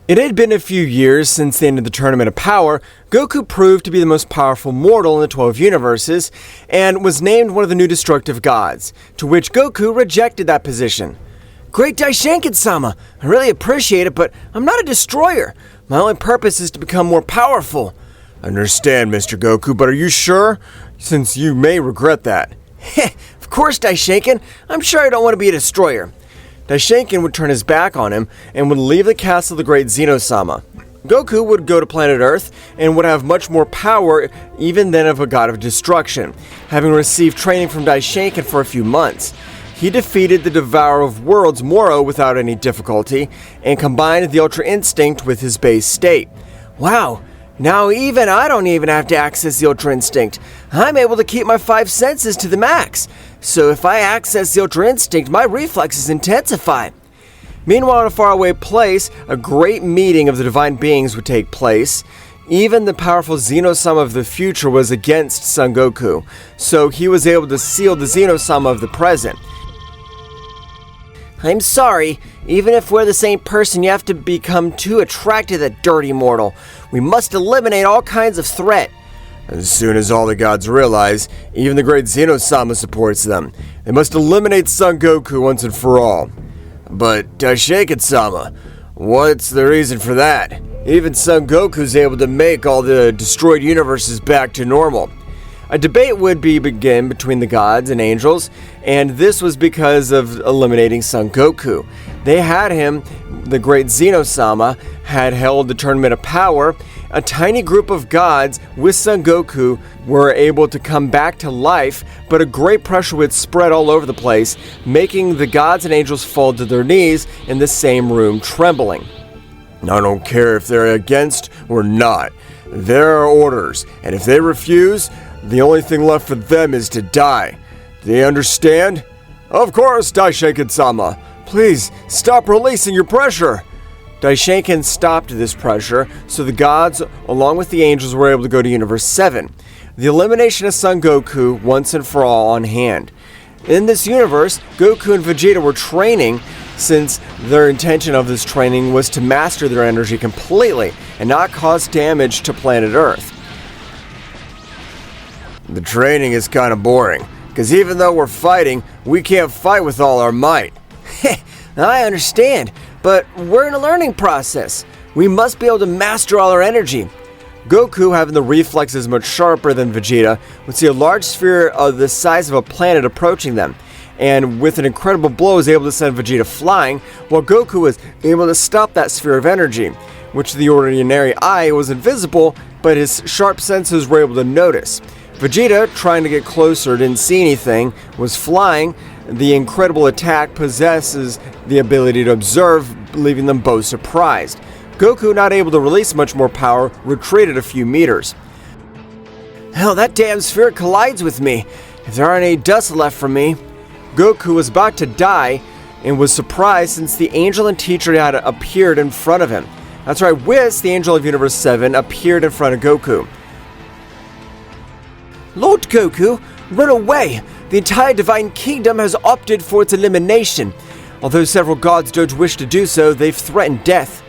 It had been a few years since the end of the Tournament of Power. Goku proved to be the most powerful mortal in the 12 universes, and was named one of the new destructive gods, to which Goku rejected that position. "Great Daishinkan-sama, I really appreciate it, but I'm not a destroyer. My only purpose is to become more powerful." "I understand, Mr. Goku, but are you sure? Since you may regret that." "Heh, of course, Daishinkan. I'm sure I don't want to be a destroyer." Daishinkan would turn his back on him and would leave the castle of the great Zeno-sama. Goku would go to planet Earth and would have much more power even than of a god of destruction, having received training from Daishinkan for a few months. He defeated the Devourer of Worlds Moro without any difficulty and combined the Ultra Instinct with his base state. Wow, now even I don't even have to access the Ultra Instinct. I'm able to keep my 5 senses to the max. So if I access the Ultra Instinct, my reflexes intensify. Meanwhile, in a faraway place, a great meeting of the divine beings would take place. Even the powerful Zeno-sama of the future was against Son Goku, so he was able to seal the Zeno-sama of the present. "I'm sorry, even if we're the same person, you have to become too attracted to that dirty mortal. We must eliminate all kinds of threat." As soon as all the gods realize, even the great Zeno-sama supports them. They must eliminate Son Goku once and for all. But Daishinkan-sama, what's the reason for that? Even Son Goku's able to make all the destroyed universes back to normal. A debate would begin between the gods and angels, and this was because of eliminating Son Goku. They had him, the great Zeno-sama, had held the Tournament of Power. A tiny group of gods with Son Goku were able to come back to life, but a great pressure would spread all over the place, making the gods and angels fall to their knees in the same room, trembling. "I don't care if they're against or not. There are orders, and if they refuse, the only thing left for them is to die. Do they understand?" "Of course, Daishinkan-sama. Please, stop releasing your pressure." Daishinkan stopped this pressure, so the gods, along with the angels, were able to go to Universe 7. The elimination of Son Goku once and for all on hand. In this universe, Goku and Vegeta were training, since their intention of this training was to master their energy completely and not cause damage to planet Earth. "The training is kind of boring, because even though we're fighting, we can't fight with all our might." I understand, but we're in a learning process. We must be able to master all our energy. Goku, having the reflexes much sharper than Vegeta, would see a large sphere of the size of a planet approaching them, and with an incredible blow was able to send Vegeta flying, while Goku was able to stop that sphere of energy, which to the ordinary eye was invisible, but his sharp senses were able to notice. Vegeta, trying to get closer, didn't see anything, was flying. The incredible attack possesses the ability to observe, leaving them both surprised. Goku, not able to release much more power, retreated a few meters. "Hell, that damn sphere collides with me. If there aren't any dust left from me." Goku was about to die and was surprised since the angel and teacher had appeared in front of him. That's right, Whis, the angel of Universe 7, appeared in front of Goku. "Lord Goku, run away! The entire Divine Kingdom has opted for its elimination. Although several gods don't wish to do so, they've threatened death."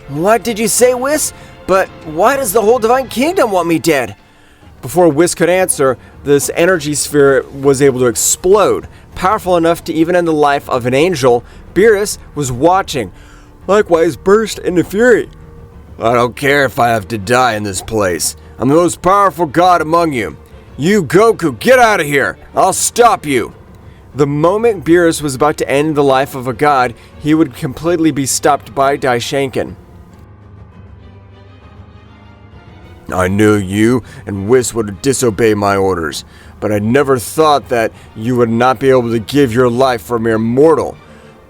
"What did you say, Whis? But why does the whole Divine Kingdom want me dead?" Before Whis could answer, this energy sphere was able to explode, powerful enough to even end the life of an angel. Beerus was watching, likewise burst into fury. "I don't care if I have to die in this place. I'm the most powerful god among you. You, Goku, get out of here! I'll stop you!" The moment Beerus was about to end the life of a god, he would completely be stopped by Daishinkan. "I knew you and Whis would disobey my orders, but I never thought that you would not be able to give your life for a mere mortal.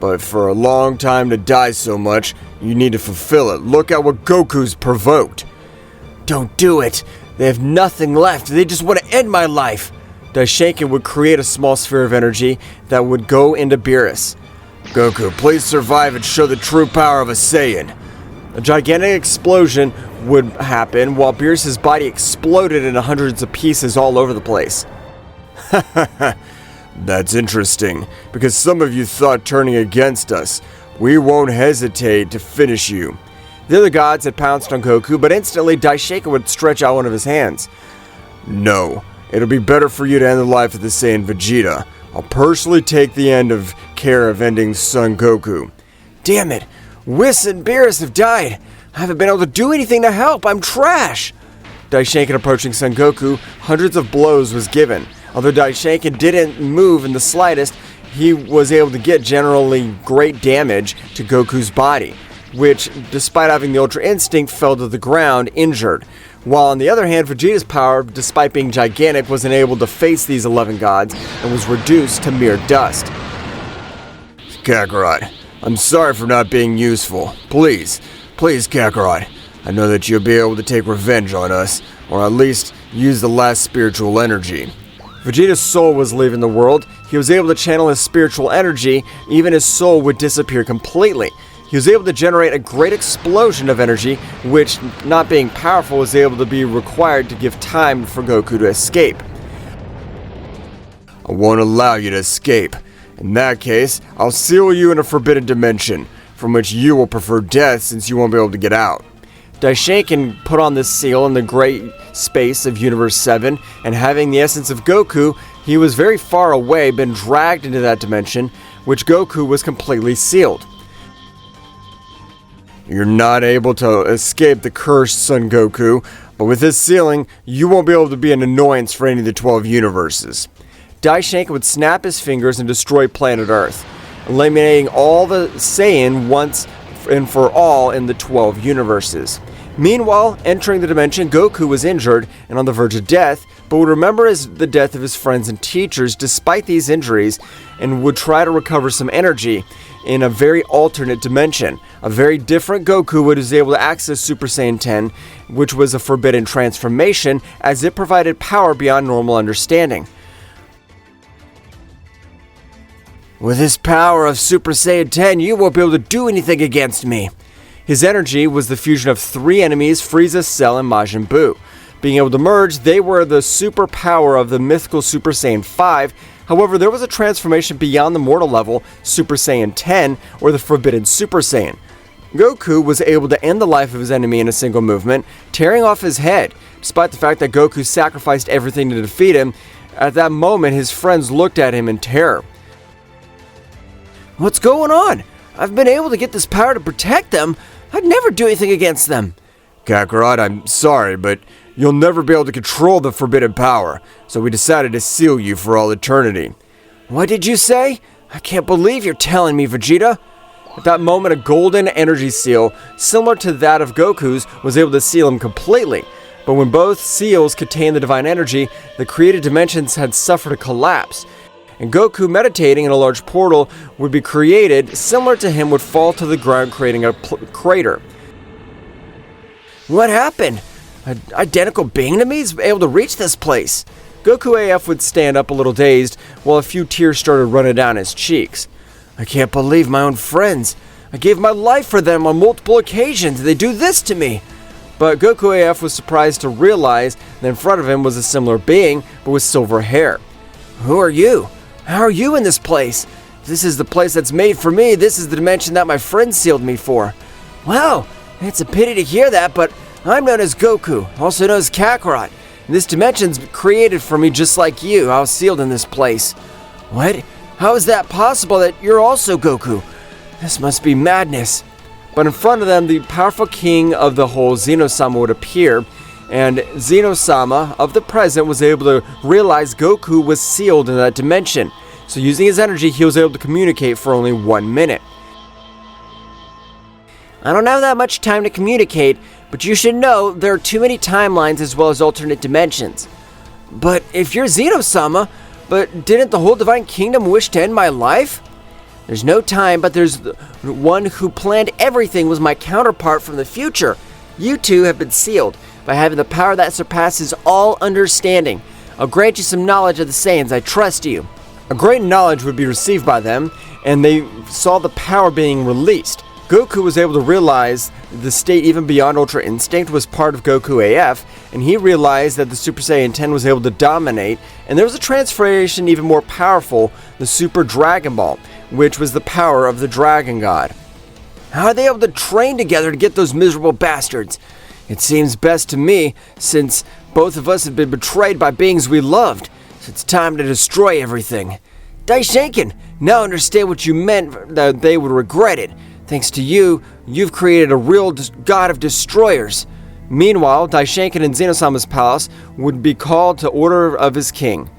But for a long time to die so much, you need to fulfill it. Look at what Goku's provoked." "Don't do it! They have nothing left. They just want to end my life." Daishinkan would create a small sphere of energy that would go into Beerus. "Goku, please survive and show the true power of a Saiyan." A gigantic explosion would happen while Beerus' body exploded into hundreds of pieces all over the place. "That's interesting, because some of you thought turning against us. We won't hesitate to finish you." The other gods had pounced on Goku, but instantly Daishinkan would stretch out one of his hands. No, it'll be better for you to end the life of the Saiyan Vegeta. I'll personally take the care of ending Son Goku. Damn it! Whis and Beerus have died! I haven't been able to do anything to help! I'm trash! Daishinkan approaching Son Goku, hundreds of blows was given. Although Daishinkan didn't move in the slightest, he was able to get generally great damage to Goku's body, which, despite having the Ultra Instinct, fell to the ground injured. While on the other hand, Vegeta's power, despite being gigantic, wasn't able to face these 11 gods and was reduced to mere dust. Kakarot, I'm sorry for not being useful. Please, Kakarot, I know that you'll be able to take revenge on us, or at least use the last spiritual energy. Vegeta's soul was leaving the world. He was able to channel his spiritual energy. Even his soul would disappear completely. He was able to generate a great explosion of energy, which, not being powerful, was able to be required to give time for Goku to escape. I won't allow you to escape. In that case, I'll seal you in a forbidden dimension, from which you will prefer death since you won't be able to get out. Daishinkan put on this seal in the great space of Universe 7, and having the essence of Goku, he was very far away, been dragged into that dimension, which Goku was completely sealed. You're not able to escape the cursed Son Goku, but with this sealing, you won't be able to be an annoyance for any of the 12 universes. Daishinkan would snap his fingers and destroy planet Earth, eliminating all the Saiyan once and for all in the 12 universes. Meanwhile, entering the dimension, Goku was injured and on the verge of death, but would remember the death of his friends and teachers despite these injuries, and would try to recover some energy in a very alternate dimension. A very different Goku was able to access Super Saiyan 10, which was a forbidden transformation, as it provided power beyond normal understanding. With this power of Super Saiyan 10, you won't be able to do anything against me. His energy was the fusion of three enemies, Frieza, Cell, and Majin Buu. Being able to merge, they were the super power of the mythical Super Saiyan 5. However, there was a transformation beyond the mortal level, Super Saiyan 10, or the Forbidden Super Saiyan. Goku was able to end the life of his enemy in a single movement, tearing off his head. Despite the fact that Goku sacrificed everything to defeat him, at that moment his friends looked at him in terror. What's going on? I've been able to get this power to protect them. I'd never do anything against them. Kakarot, I'm sorry, but you'll never be able to control the forbidden power, so we decided to seal you for all eternity. What did you say? I can't believe you're telling me, Vegeta. At that moment, a golden energy seal, similar to that of Goku's, was able to seal him completely. But when both seals contained the divine energy, the created dimensions had suffered a collapse. And Goku, meditating in a large portal, would be created, similar to him, would fall to the ground, creating a crater. What happened? An identical being to me is able to reach this place. Goku AF would stand up a little dazed, while a few tears started running down his cheeks. I can't believe my own friends. I gave my life for them on multiple occasions, and they do this to me. But Goku AF was surprised to realize that in front of him was a similar being, but with silver hair. Who are you? How are you in this place? This is the place that's made for me. This is the dimension that my friends sealed me for. Wow, it's a pity to hear that, but I'm known as Goku, also known as Kakarot. And this dimension's created for me just like you. I was sealed in this place. What? How is that possible that you're also Goku? This must be madness. But in front of them, the powerful king of the whole, Zeno-sama, would appear, and Zeno-sama of the present was able to realize Goku was sealed in that dimension. So using his energy, he was able to communicate for only 1 minute. I don't have that much time to communicate, but you should know there are too many timelines as well as alternate dimensions. But if you're Zeno-sama, but didn't the whole Divine Kingdom wish to end my life? There's no time, but there's one who planned everything was my counterpart from the future. You two have been sealed by having the power that surpasses all understanding. I'll grant you some knowledge of the Saiyans. I trust you. A great knowledge would be received by them, and they saw the power being released. Goku was able to realize the state even beyond Ultra Instinct was part of Goku AF, and he realized that the Super Saiyan 10 was able to dominate, and there was a transformation even more powerful, the Super Dragon Ball, which was the power of the Dragon God. How are they able to train together to get those miserable bastards? It seems best to me, since both of us have been betrayed by beings we loved. So it's time to destroy everything. Daishinkan, now I understand what you meant, that they would regret it. Thanks to you, you've created a real god of destroyers. Meanwhile, Daishinkan in Zeno-sama's palace would be called to order of his king.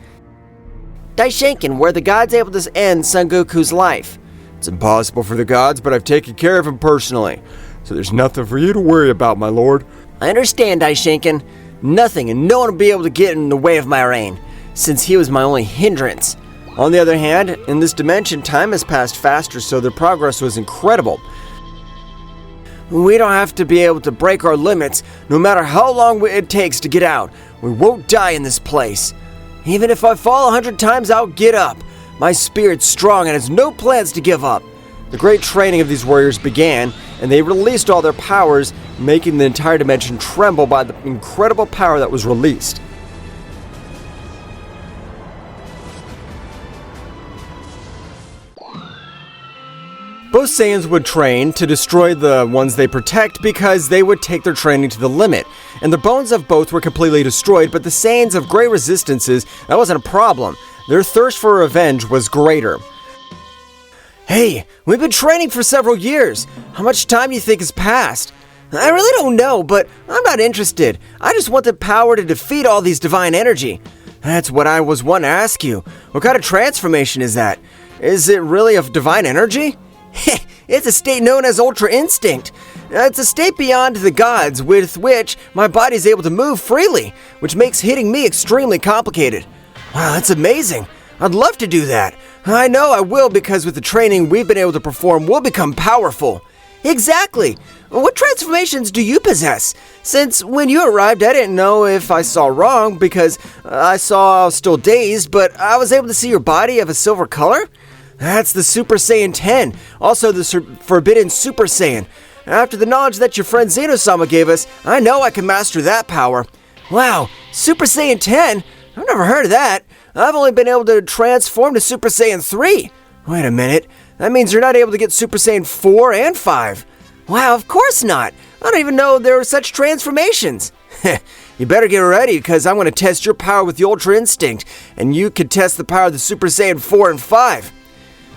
Daishinkan, were the gods able to end Son Goku's life? It's impossible for the gods, but I've taken care of him personally. So there's nothing for you to worry about, my lord. I understand, Daishinkan. Nothing and no one will be able to get in the way of my reign, since he was my only hindrance. On the other hand, in this dimension, time has passed faster, so their progress was incredible. We don't have to be able to break our limits, no matter how long it takes to get out. We won't die in this place. Even if I fall 100 times, I'll get up. My spirit's strong and has no plans to give up. The great training of these warriors began, and they released all their powers, making the entire dimension tremble by the incredible power that was released. Both Saiyans would train to destroy the ones they protect because they would take their training to the limit, and the bones of both were completely destroyed, but the Saiyans of great resistances, that wasn't a problem. Their thirst for revenge was greater. Hey, we've been training for several years. How much time do you think has passed? I really don't know, but I'm not interested. I just want the power to defeat all these divine energy. That's what I was wanting to ask you. What kind of transformation is that? Is it really of divine energy? It's a state known as Ultra Instinct. It's a state beyond the gods with which my body is able to move freely, which makes hitting me extremely complicated. Wow, that's amazing. I'd love to do that. I know I will because with the training we've been able to perform, we'll become powerful. Exactly. What transformations do you possess? Since when you arrived, I didn't know if I saw wrong because I saw I was still dazed, but I was able to see your body of a silver color? That's the Super Saiyan 10, also the Forbidden Super Saiyan. After the knowledge that your friend Zeno-sama gave us, I know I can master that power. Wow, Super Saiyan 10? I've never heard of that. I've only been able to transform to Super Saiyan 3. Wait a minute, that means you're not able to get Super Saiyan 4 and 5. Wow, of course not. I don't even know there were such transformations. You better get ready because I'm going to test your power with the Ultra Instinct, and you could test the power of the Super Saiyan 4 and 5.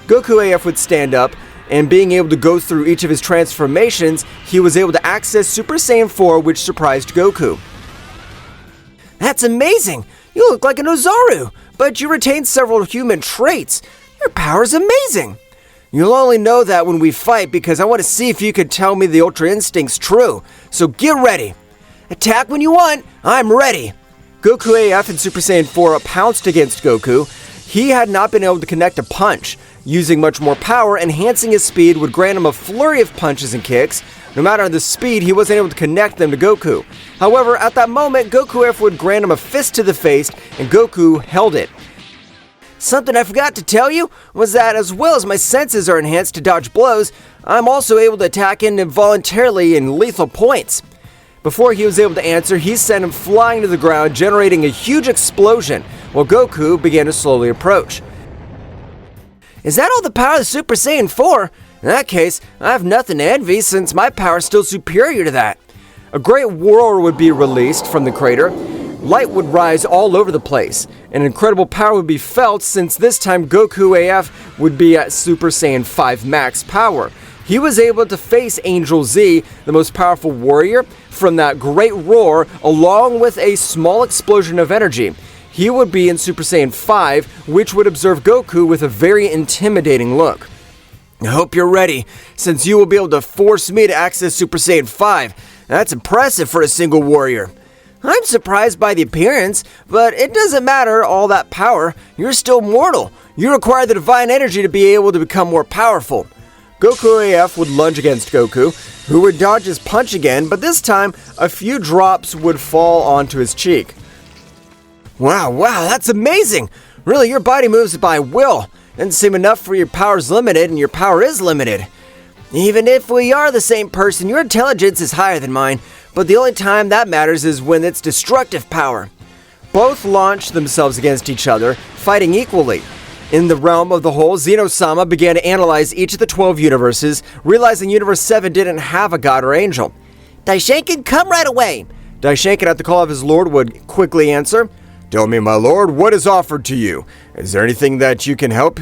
Goku AF would stand up, and being able to go through each of his transformations, he was able to access Super Saiyan 4, which surprised Goku. That's amazing! You look like an Ozaru, but you retain several human traits. Your power's amazing! You'll only know that when we fight because I want to see if you can tell me the Ultra Instinct's true. So get ready! Attack when you want, I'm ready! Goku AF and Super Saiyan 4 pounced against Goku. He had not been able to connect a punch. Using much more power, enhancing his speed would grant him a flurry of punches and kicks. No matter the speed, he wasn't able to connect them to Goku. However, at that moment, Goku AF would grant him a fist to the face, and Goku held it. Something I forgot to tell you was that as well as my senses are enhanced to dodge blows, I'm also able to attack involuntarily in lethal points. Before he was able to answer, he sent him flying to the ground, generating a huge explosion, while Goku began to slowly approach. Is that all the power of the Super Saiyan 4? In that case, I have nothing to envy since my power is still superior to that. A great roar would be released from the crater. Light would rise all over the place. An incredible power would be felt since this time Goku AF would be at Super Saiyan 5 max power. He was able to face Angel Z, the most powerful warrior, from that great roar along with a small explosion of energy. He would be in Super Saiyan 5, which would observe Goku with a very intimidating look. I hope you're ready, since you will be able to force me to access Super Saiyan 5. That's impressive for a single warrior. I'm surprised by the appearance, but it doesn't matter all that power. You're still mortal. You require the divine energy to be able to become more powerful. Goku AF would lunge against Goku, who would dodge his punch again, but this time a few drops would fall onto his cheek. Wow, that's amazing! Really, your body moves by will. Doesn't seem enough for your power's limited, and your power is limited. Even if we are the same person, your intelligence is higher than mine, but the only time that matters is when it's destructive power. Both launched themselves against each other, fighting equally. In the realm of the whole, Zeno-sama began to analyze each of the 12 universes, realizing Universe 7 didn't have a god or angel. Daishinkan, come right away! Daishinkan, at the call of his lord, would quickly answer, Tell me, my lord, what is offered to you? Is there anything that you can help?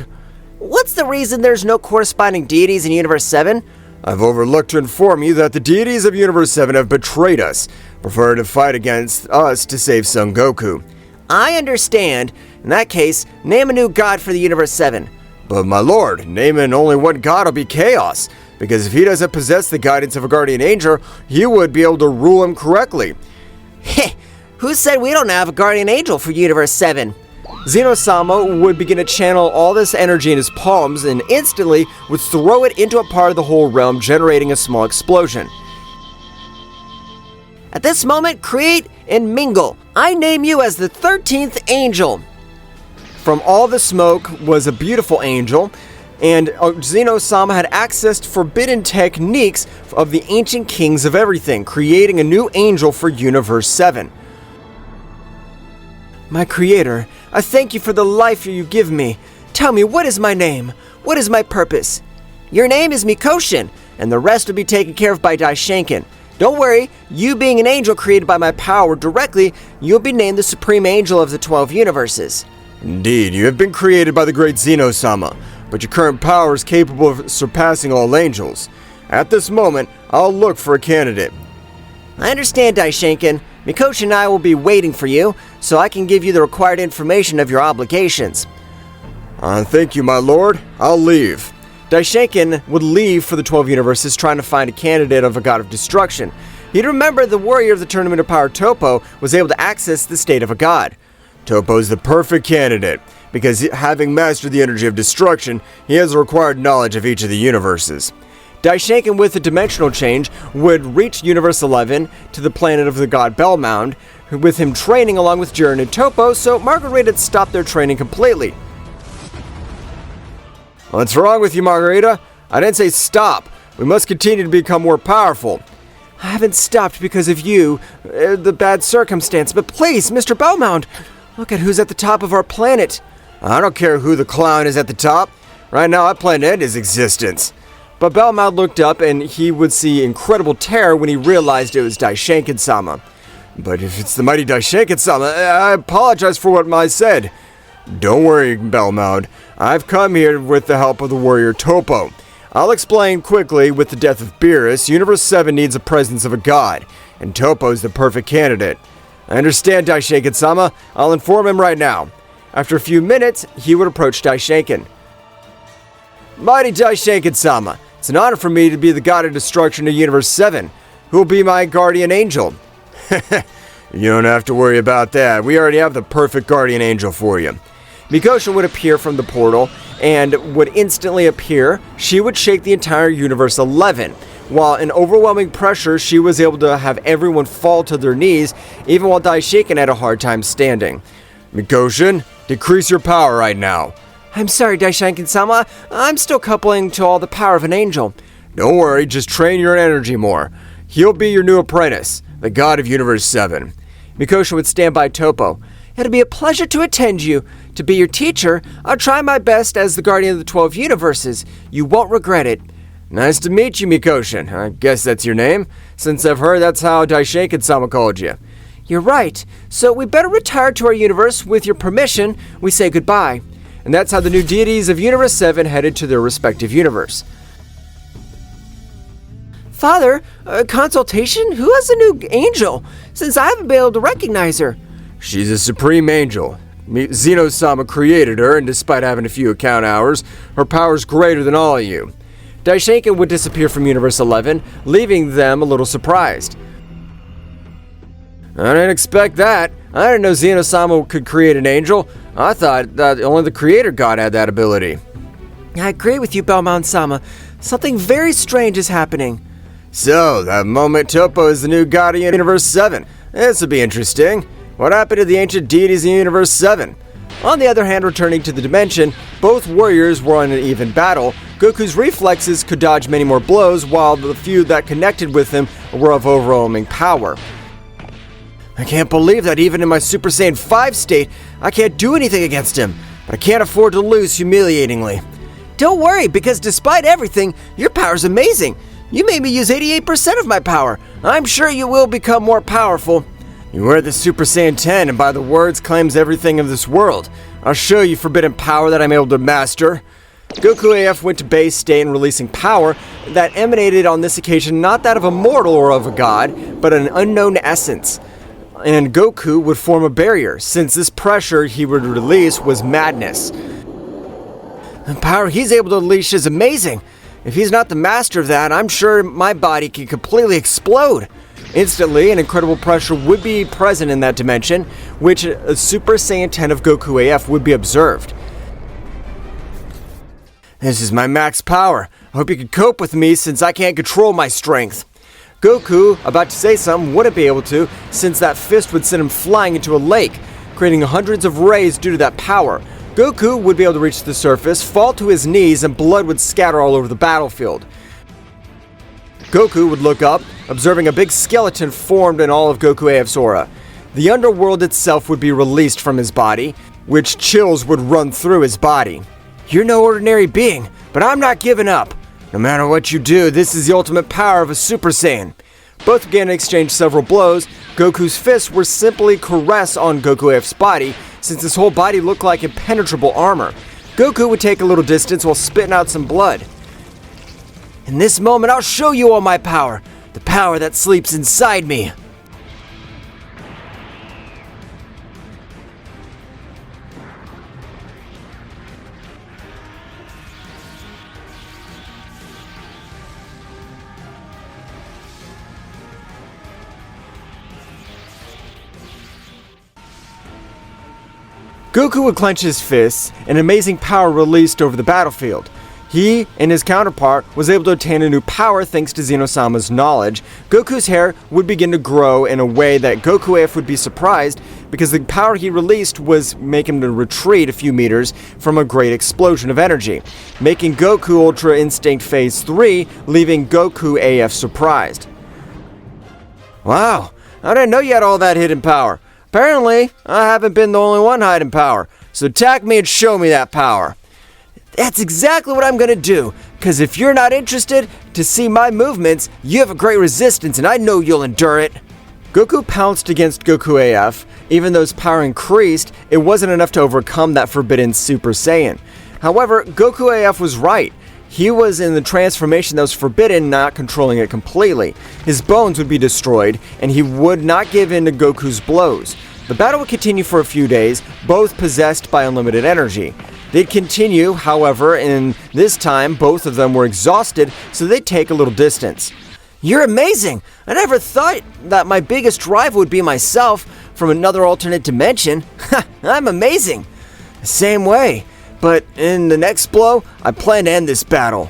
What's the reason there's no corresponding deities in Universe 7? I've overlooked to inform you that the deities of Universe 7 have betrayed us, prefer to fight against us to save Son Goku. I understand. In that case, name a new god for the Universe 7. But my lord, naming only one god will be chaos, because if he doesn't possess the guidance of a guardian angel, he would be able to rule him correctly. Heh, who said we don't have a guardian angel for Universe 7? Zeno-sama would begin to channel all this energy in his palms and instantly would throw it into a part of the whole realm, generating a small explosion. At this moment, create and mingle. I name you as the 13th angel. From all the smoke was a beautiful angel, and Zeno-sama had accessed forbidden techniques of the ancient kings of everything, creating a new angel for Universe 7. My creator, I thank you for the life you give me. Tell me, what is my name? What is my purpose? Your name is Mikoshin, and the rest will be taken care of by Daishinkan. Don't worry, you being an angel created by my power directly, you'll be named the Supreme Angel of the 12 Universes. Indeed, you have been created by the great Zeno-sama, but your current power is capable of surpassing all angels. At this moment, I'll look for a candidate. I understand, Daishinkan. Mikoshin and I will be waiting for you, so I can give you the required information of your obligations. Thank you, my lord. I'll leave. Daishinkan would leave for the 12 universes trying to find a candidate of a god of destruction. He'd remember the warrior of the Tournament of Power, Toppo, was able to access the state of a god. Toppo's the perfect candidate, because having mastered the energy of destruction, he has the required knowledge of each of the universes. Daishinkan, with a dimensional change, would reach Universe 11 to the planet of the god Bellmound, with him training along with Jiren and Toppo, so Margarita had stopped their training completely. What's wrong with you, Margarita? I didn't say stop. We must continue to become more powerful. I haven't stopped because of you, the bad circumstance, but please, Mr. Bellmound, look at who's at the top of our planet. I don't care who the clown is at the top. Right now, I plan to end his existence. But Bellmound looked up and he would see incredible terror when he realized it was Daishinkan-sama. But if it's the mighty Daishinkan-sama, I apologize for what I said. Don't worry, Bellmound. I've come here with the help of the warrior Toppo. I'll explain quickly. With the death of Beerus, Universe 7 needs the presence of a god, and Toppo's the perfect candidate. I understand, Daishinkan-sama. I'll inform him right now. After a few minutes, he would approach Daishinkan. Mighty Daishinkan-sama, it's an honor for me to be the god of destruction of Universe 7. Who will be my guardian angel? You don't have to worry about that. We already have the perfect guardian angel for you. Mikoshin would appear from the portal and would instantly appear. She would shake the entire Universe 11. While in overwhelming pressure, she was able to have everyone fall to their knees, even while Daishinkan had a hard time standing. Mikoshin, decrease your power right now. I'm sorry, Daishinkan-sama. I'm still coupling to all the power of an angel. Don't worry, just train your energy more. He'll be your new apprentice, the god of Universe 7. Mikoshin would stand by Toppo. It'll be a pleasure to attend you. To be your teacher, I'll try my best as the guardian of the 12 universes. You won't regret it. Nice to meet you, Mikoshin. I guess that's your name, since I've heard that's how Daishinkan-sama called you. You're right. So we better retire to our universe. With your permission, we say goodbye. And that's how the new deities of Universe 7 headed to their respective universe. Father, a consultation? Who has a new angel? Since I haven't been able to recognize her. She's a supreme angel. Zeno-sama created her, and despite having a few account hours, her power's greater than all of you. Daishinkan would disappear from Universe 11, leaving them a little surprised. I didn't expect that. I didn't know Zeno-sama could create an angel. I thought that only the creator god had that ability. I agree with you, Bellmound-sama. Something very strange is happening. So, that moment Toppo is the new god of Universe 7. This will be interesting. What happened to the ancient deities in Universe 7? On the other hand, returning to the dimension, both warriors were in an even battle. Goku's reflexes could dodge many more blows, while the few that connected with him were of overwhelming power. I can't believe that even in my Super Saiyan 5 state, I can't do anything against him. but I can't afford to lose humiliatingly. Don't worry, because despite everything, your power's amazing. You made me use 88% of my power. I'm sure you will become more powerful. You wear the Super Saiyan 10 and by the words claims everything of this world. I'll show you forbidden power that I'm able to master. Goku AF went to base state and releasing power that emanated on this occasion not that of a mortal or of a god, but an unknown essence. And Goku would form a barrier, since this pressure he would release was madness. The power he's able to unleash is amazing. If he's not the master of that, I'm sure my body can completely explode. Instantly, an incredible pressure would be present in that dimension, which a Super Saiyan 10 of Goku AF would be observed. This is my max power. I hope you can cope with me since I can't control my strength. Goku, about to say something, wouldn't be able to, since that fist would send him flying into a lake, creating hundreds of rays due to that power. Goku would be able to reach the surface, fall to his knees, and blood would scatter all over the battlefield. Goku would look up, observing a big skeleton formed in all of Goku AF's aura. The underworld itself would be released from his body, which chills would run through his body. You're no ordinary being, but I'm not giving up. No matter what you do, this is the ultimate power of a Super Saiyan. Both began to exchange several blows. Goku's fists were simply caress on Goku AF's body, since his whole body looked like impenetrable armor. Goku would take a little distance while spitting out some blood. In this moment, I'll show you all my power. The power that sleeps inside me. Goku would clench his fists, and amazing power released over the battlefield. He and his counterpart was able to obtain a new power thanks to Zeno-sama's knowledge. Goku's hair would begin to grow in a way that Goku AF would be surprised because the power he released was make him to retreat a few meters from a great explosion of energy, making Goku Ultra Instinct Phase 3, leaving Goku AF surprised. Wow, I didn't know you had all that hidden power. Apparently, I haven't been the only one hiding power, so attack me and show me that power. That's exactly what I'm gonna do, because if you're not interested to see my movements, you have a great resistance and I know you'll endure it. Goku pounced against Goku AF. Even though his power increased, it wasn't enough to overcome that forbidden Super Saiyan. However, Goku AF was right. He was in the transformation that was forbidden, not controlling it completely. His bones would be destroyed, and he would not give in to Goku's blows. The battle would continue for a few days, both possessed by unlimited energy. They'd continue, however, and this time both of them were exhausted, so they'd take a little distance. You're amazing! I never thought that my biggest rival would be myself from another alternate dimension. I'm amazing! Same way, but in the next blow, I plan to end this battle.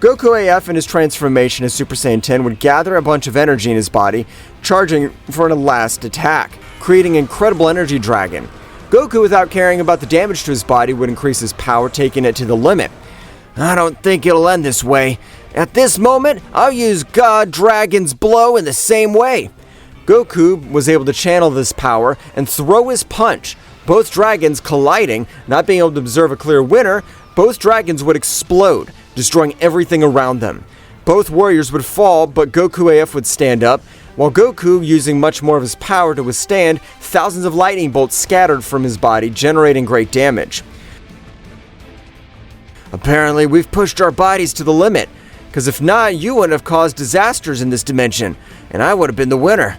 Goku AF in his transformation as Super Saiyan 10 would gather a bunch of energy in his body, charging for a last attack, creating an incredible energy dragon. Goku, without caring about the damage to his body, would increase his power, taking it to the limit. I don't think it'll end this way. At this moment, I'll use God Dragon's Blow in the same way. Goku was able to channel this power and throw his punch. Both dragons colliding, not being able to observe a clear winner, both dragons would explode, destroying everything around them. Both warriors would fall, but Goku AF would stand up, while Goku, using much more of his power to withstand, thousands of lightning bolts scattered from his body, generating great damage. Apparently, we've pushed our bodies to the limit, because if not, you wouldn't have caused disasters in this dimension, and I would have been the winner.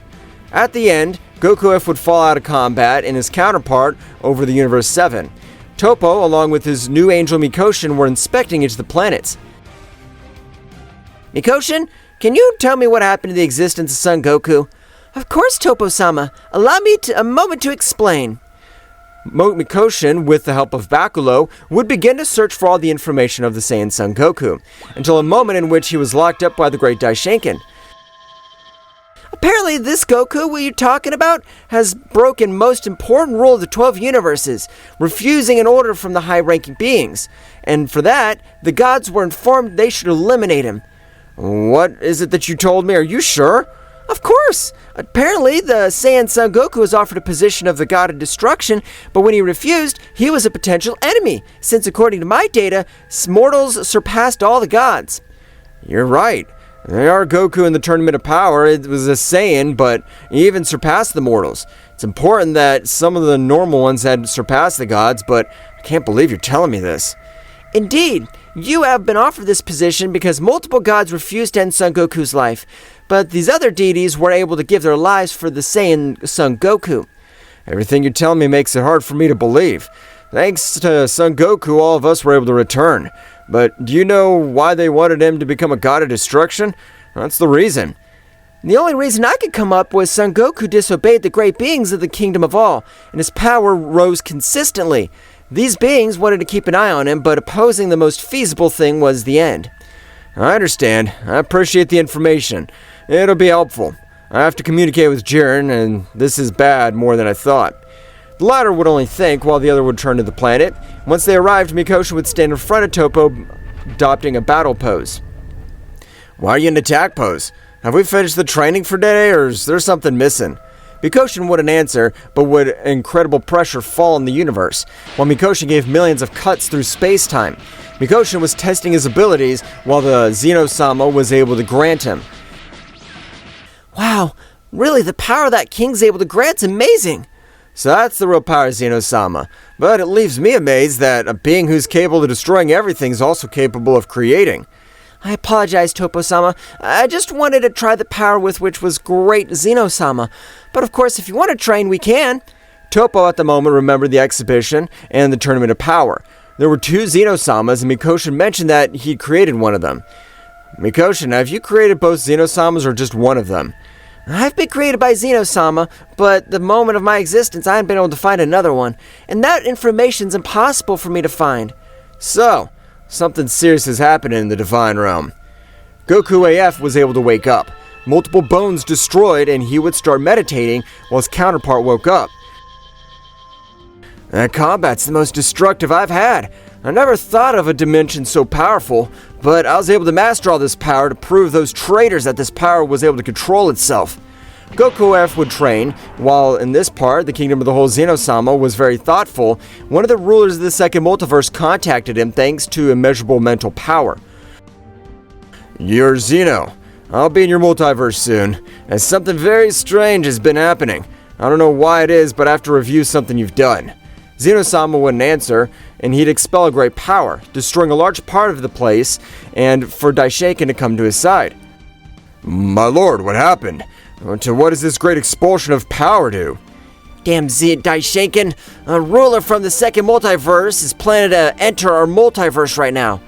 At the end, Goku AF would fall out of combat and his counterpart over the Universe 7. Toppo, along with his new angel Mikoshin, were inspecting each of the planets. Mikoshin, can you tell me what happened to the existence of Son Goku? Of course, Toppo-sama. Allow me a moment to explain. Mikoshin, with the help of Bakulo, would begin to search for all the information of the Saiyan Son Goku, until a moment in which he was locked up by the great Daishinkan. Apparently this Goku what you're talking about has broken most important rule of the 12 universes, refusing an order from the high-ranking beings. And for that, the gods were informed they should eliminate him. What is it that you told me? Are you sure? Of course! Apparently, the Saiyan Son Goku was offered a position of the god of destruction, but when he refused, he was a potential enemy, since according to my data, mortals surpassed all the gods. You're right. They are Goku in the Tournament of Power. It was a Saiyan, but he even surpassed the mortals. It's important that some of the normal ones had surpassed the gods, but I can't believe you're telling me this. Indeed, you have been offered this position because multiple gods refused to end Son Goku's life, but these other deities were able to give their lives for the Saiyan Son Goku. Everything you're telling me makes it hard for me to believe. Thanks to Son Goku, all of us were able to return. But do you know why they wanted him to become a god of destruction? That's the reason. The only reason I could come up was Son Goku disobeyed the great beings of the Kingdom of All, and his power rose consistently. These beings wanted to keep an eye on him, but opposing the most feasible thing was the end. I understand. I appreciate the information. It'll be helpful. I have to communicate with Jiren, and this is bad more than I thought. The latter would only think, while the other would turn to the planet. Once they arrived, Mikosha would stand in front of Toppo, adopting a battle pose. Why are you in attack pose? Have we finished the training for today, or is there something missing? Mikoshin wouldn't answer, but would incredible pressure fall on the universe, while Mikoshin gave millions of cuts through space-time. Mikoshin was testing his abilities, while the Zeno-sama was able to grant him. Wow, really, the power that King's able to grant's amazing! So that's the real power of Zeno-sama. But it leaves me amazed that a being who's capable of destroying everything is also capable of creating. I apologize, Toppo-sama. I just wanted to try the power with which was great Zeno-sama. But of course, if you want to train, we can. Toppo at the moment remembered the exhibition and the Tournament of Power. There were 2 Zeno-samas, and Mikoshin mentioned that he created one of them. Mikoshin, have you created both Zeno-samas or just one of them? I've been created by Zeno-sama, but the moment of my existence, I haven't been able to find another one. And that information's impossible for me to find. So, something serious has happened in the Divine Realm. Goku AF was able to wake up. Multiple bones destroyed, and he would start meditating while his counterpart woke up. That combat's the most destructive I've had. I never thought of a dimension so powerful, but I was able to master all this power to prove those traitors that this power was able to control itself. Goku AF would train, while in this part, the Kingdom of the Whole Zeno-sama was very thoughtful. One of the rulers of the second multiverse contacted him thanks to immeasurable mental power. You're Zeno. I'll be in your multiverse soon, as something very strange has been happening. I don't know why it is, but I have to review something you've done. Zeno-sama wouldn't answer, and he'd expel a great power, destroying a large part of the place, and for Daishinkan to come to his side. My lord, what happened? To what does this great expulsion of power do? Damn Daishinkan, a ruler from the second multiverse is planning to enter our multiverse right now.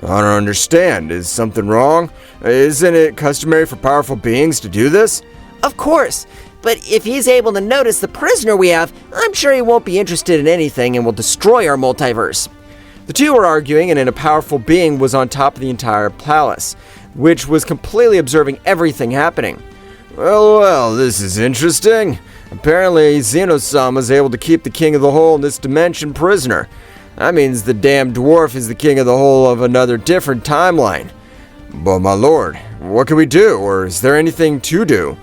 I don't understand. Is something wrong? Isn't it customary for powerful beings to do this? Of course. But if he's able to notice the prisoner we have, I'm sure he won't be interested in anything and will destroy our multiverse. The two were arguing, and then a powerful being was on top of the entire palace, which was completely observing everything happening. Well, this is interesting. Apparently, Zeno-sama is able to keep the king of the whole in this dimension prisoner. That means the damned dwarf is the king of the whole of another different timeline. But my lord, what can we do, or is there anything to do?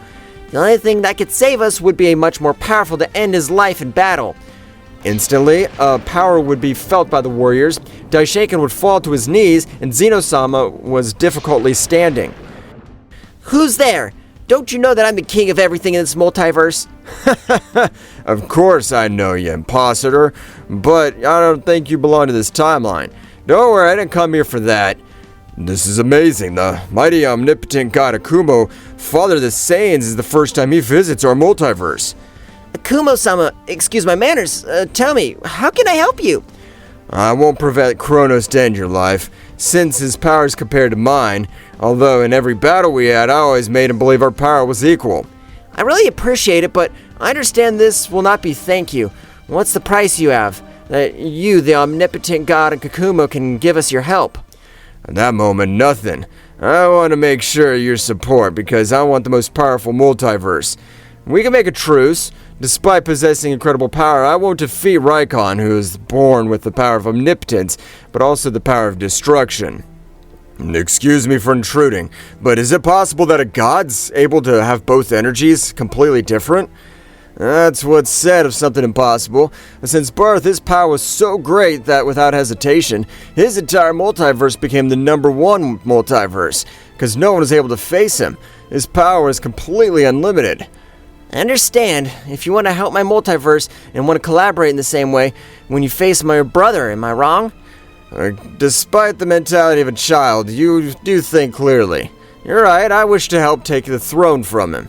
The only thing that could save us would be a much more powerful to end his life in battle. Instantly, a power would be felt by the warriors. Daishinkan would fall to his knees, and Zeno-sama was difficultly standing. Who's there? Don't you know that I'm the king of everything in this multiverse? Of course I know you, imposter, but I don't think you belong to this timeline. Don't worry, I didn't come here for that. This is amazing. The mighty omnipotent god Akumo, father of the Saiyans, is the first time he visits our multiverse. Akumo-sama, excuse my manners, tell me, how can I help you? I won't prevent Kronos to end your life, since his power is compared to mine, although in every battle we had, I always made him believe our power was equal. I really appreciate it, but I understand this will not be thank you. What's the price you have? That you, the omnipotent god and Akumo, can give us your help? At that moment, nothing. I want to make sure of your support, because I want the most powerful multiverse. We can make a truce. Despite possessing incredible power, I won't defeat Reichon, who is born with the power of omnipotence, but also the power of destruction. Excuse me for intruding, but is it possible that a god's able to have both energies completely different? That's what's said of something impossible. Since birth, his power was so great that without hesitation, his entire multiverse became the #1 multiverse, because no one was able to face him. His power is completely unlimited. I understand. If you want to help my multiverse and want to collaborate in the same way when you face my brother, am I wrong? Despite the mentality of a child, you do think clearly. You're right, I wish to help take the throne from him.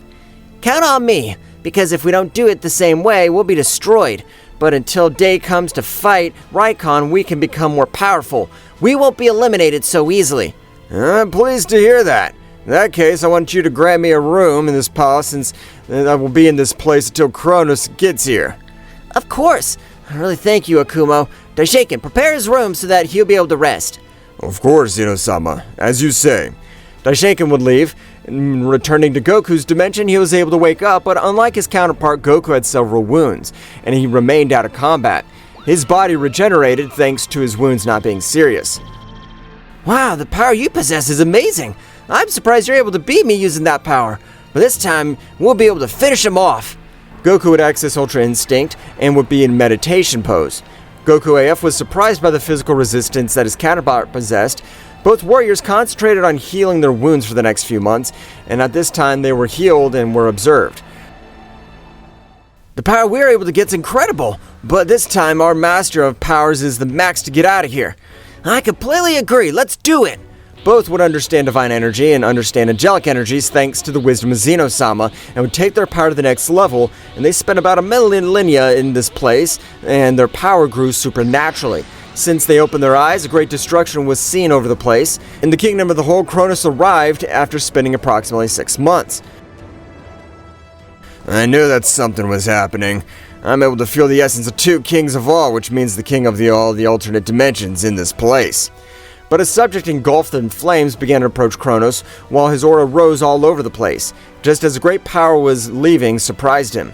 Count on me, because if we don't do it the same way, we'll be destroyed. But until day comes to fight Reichon, we can become more powerful. We won't be eliminated so easily. I'm pleased to hear that. In that case, I want you to grant me a room in this palace, since I will be in this place until Kronos gets here. Of course. I really thank you, Akumo. Daishinkan, prepare his room so that he'll be able to rest. Of course, Zeno-sama. As you say. Daishinkan would leave, and returning to Goku's dimension, he was able to wake up, but unlike his counterpart, Goku had several wounds, and he remained out of combat. His body regenerated thanks to his wounds not being serious. Wow, the power you possess is amazing. I'm surprised you're able to beat me using that power. But this time, we'll be able to finish him off. Goku would access Ultra Instinct and would be in meditation pose. Goku AF was surprised by the physical resistance that his counterpart possessed. Both warriors concentrated on healing their wounds for the next few months, and at this time they were healed and were observed. The power we're able to get is incredible, but this time our master of powers is the max to get out of here. I completely agree, let's do it! Both would understand divine energy and understand angelic energies thanks to the wisdom of Zeno-sama, and would take their power to the next level, and they spent about 1 million linear in this place, and their power grew supernaturally. Since they opened their eyes, a great destruction was seen over the place, and the kingdom of the whole Kronos arrived after spending approximately 6 months. I knew that something was happening. I'm able to feel the essence of 2 kings of all, which means the king of all the alternate dimensions in this place. But his subject engulfed in flames began to approach Kronos, while his aura rose all over the place, just as a great power was leaving surprised him.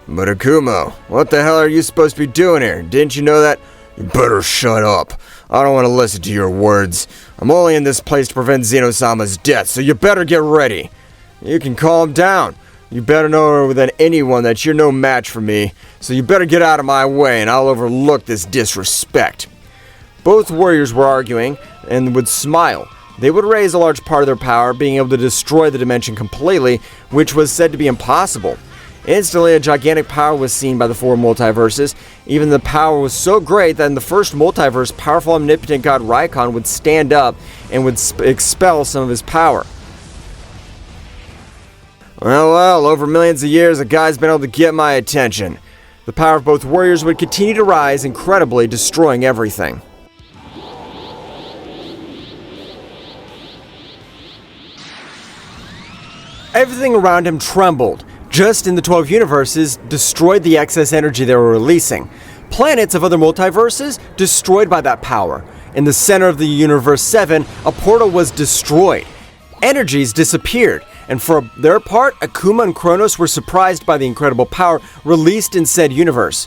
But Akumo, what the hell are you supposed to be doing here? Didn't you know that? You better shut up. I don't want to listen to your words. I'm only in this place to prevent Zeno-sama's death, so you better get ready. You can calm down. You better know than anyone that you're no match for me, so you better get out of my way and I'll overlook this disrespect. Both warriors were arguing and would smile. They would raise a large part of their power, being able to destroy the dimension completely, which was said to be impossible. Instantly, a gigantic power was seen by the 4 multiverses. Even the power was so great that in the first multiverse, powerful omnipotent god Reichon would stand up and would expel some of his power. Well, over millions of years, a guy's been able to get my attention. The power of both warriors would continue to rise incredibly, destroying everything. Everything around him trembled. Just in the 12 universes, destroyed the excess energy they were releasing. Planets of other multiverses destroyed by that power. In the center of the universe 7, a portal was destroyed. Energies disappeared, and for their part, Akumo and Kronos were surprised by the incredible power released in said universe.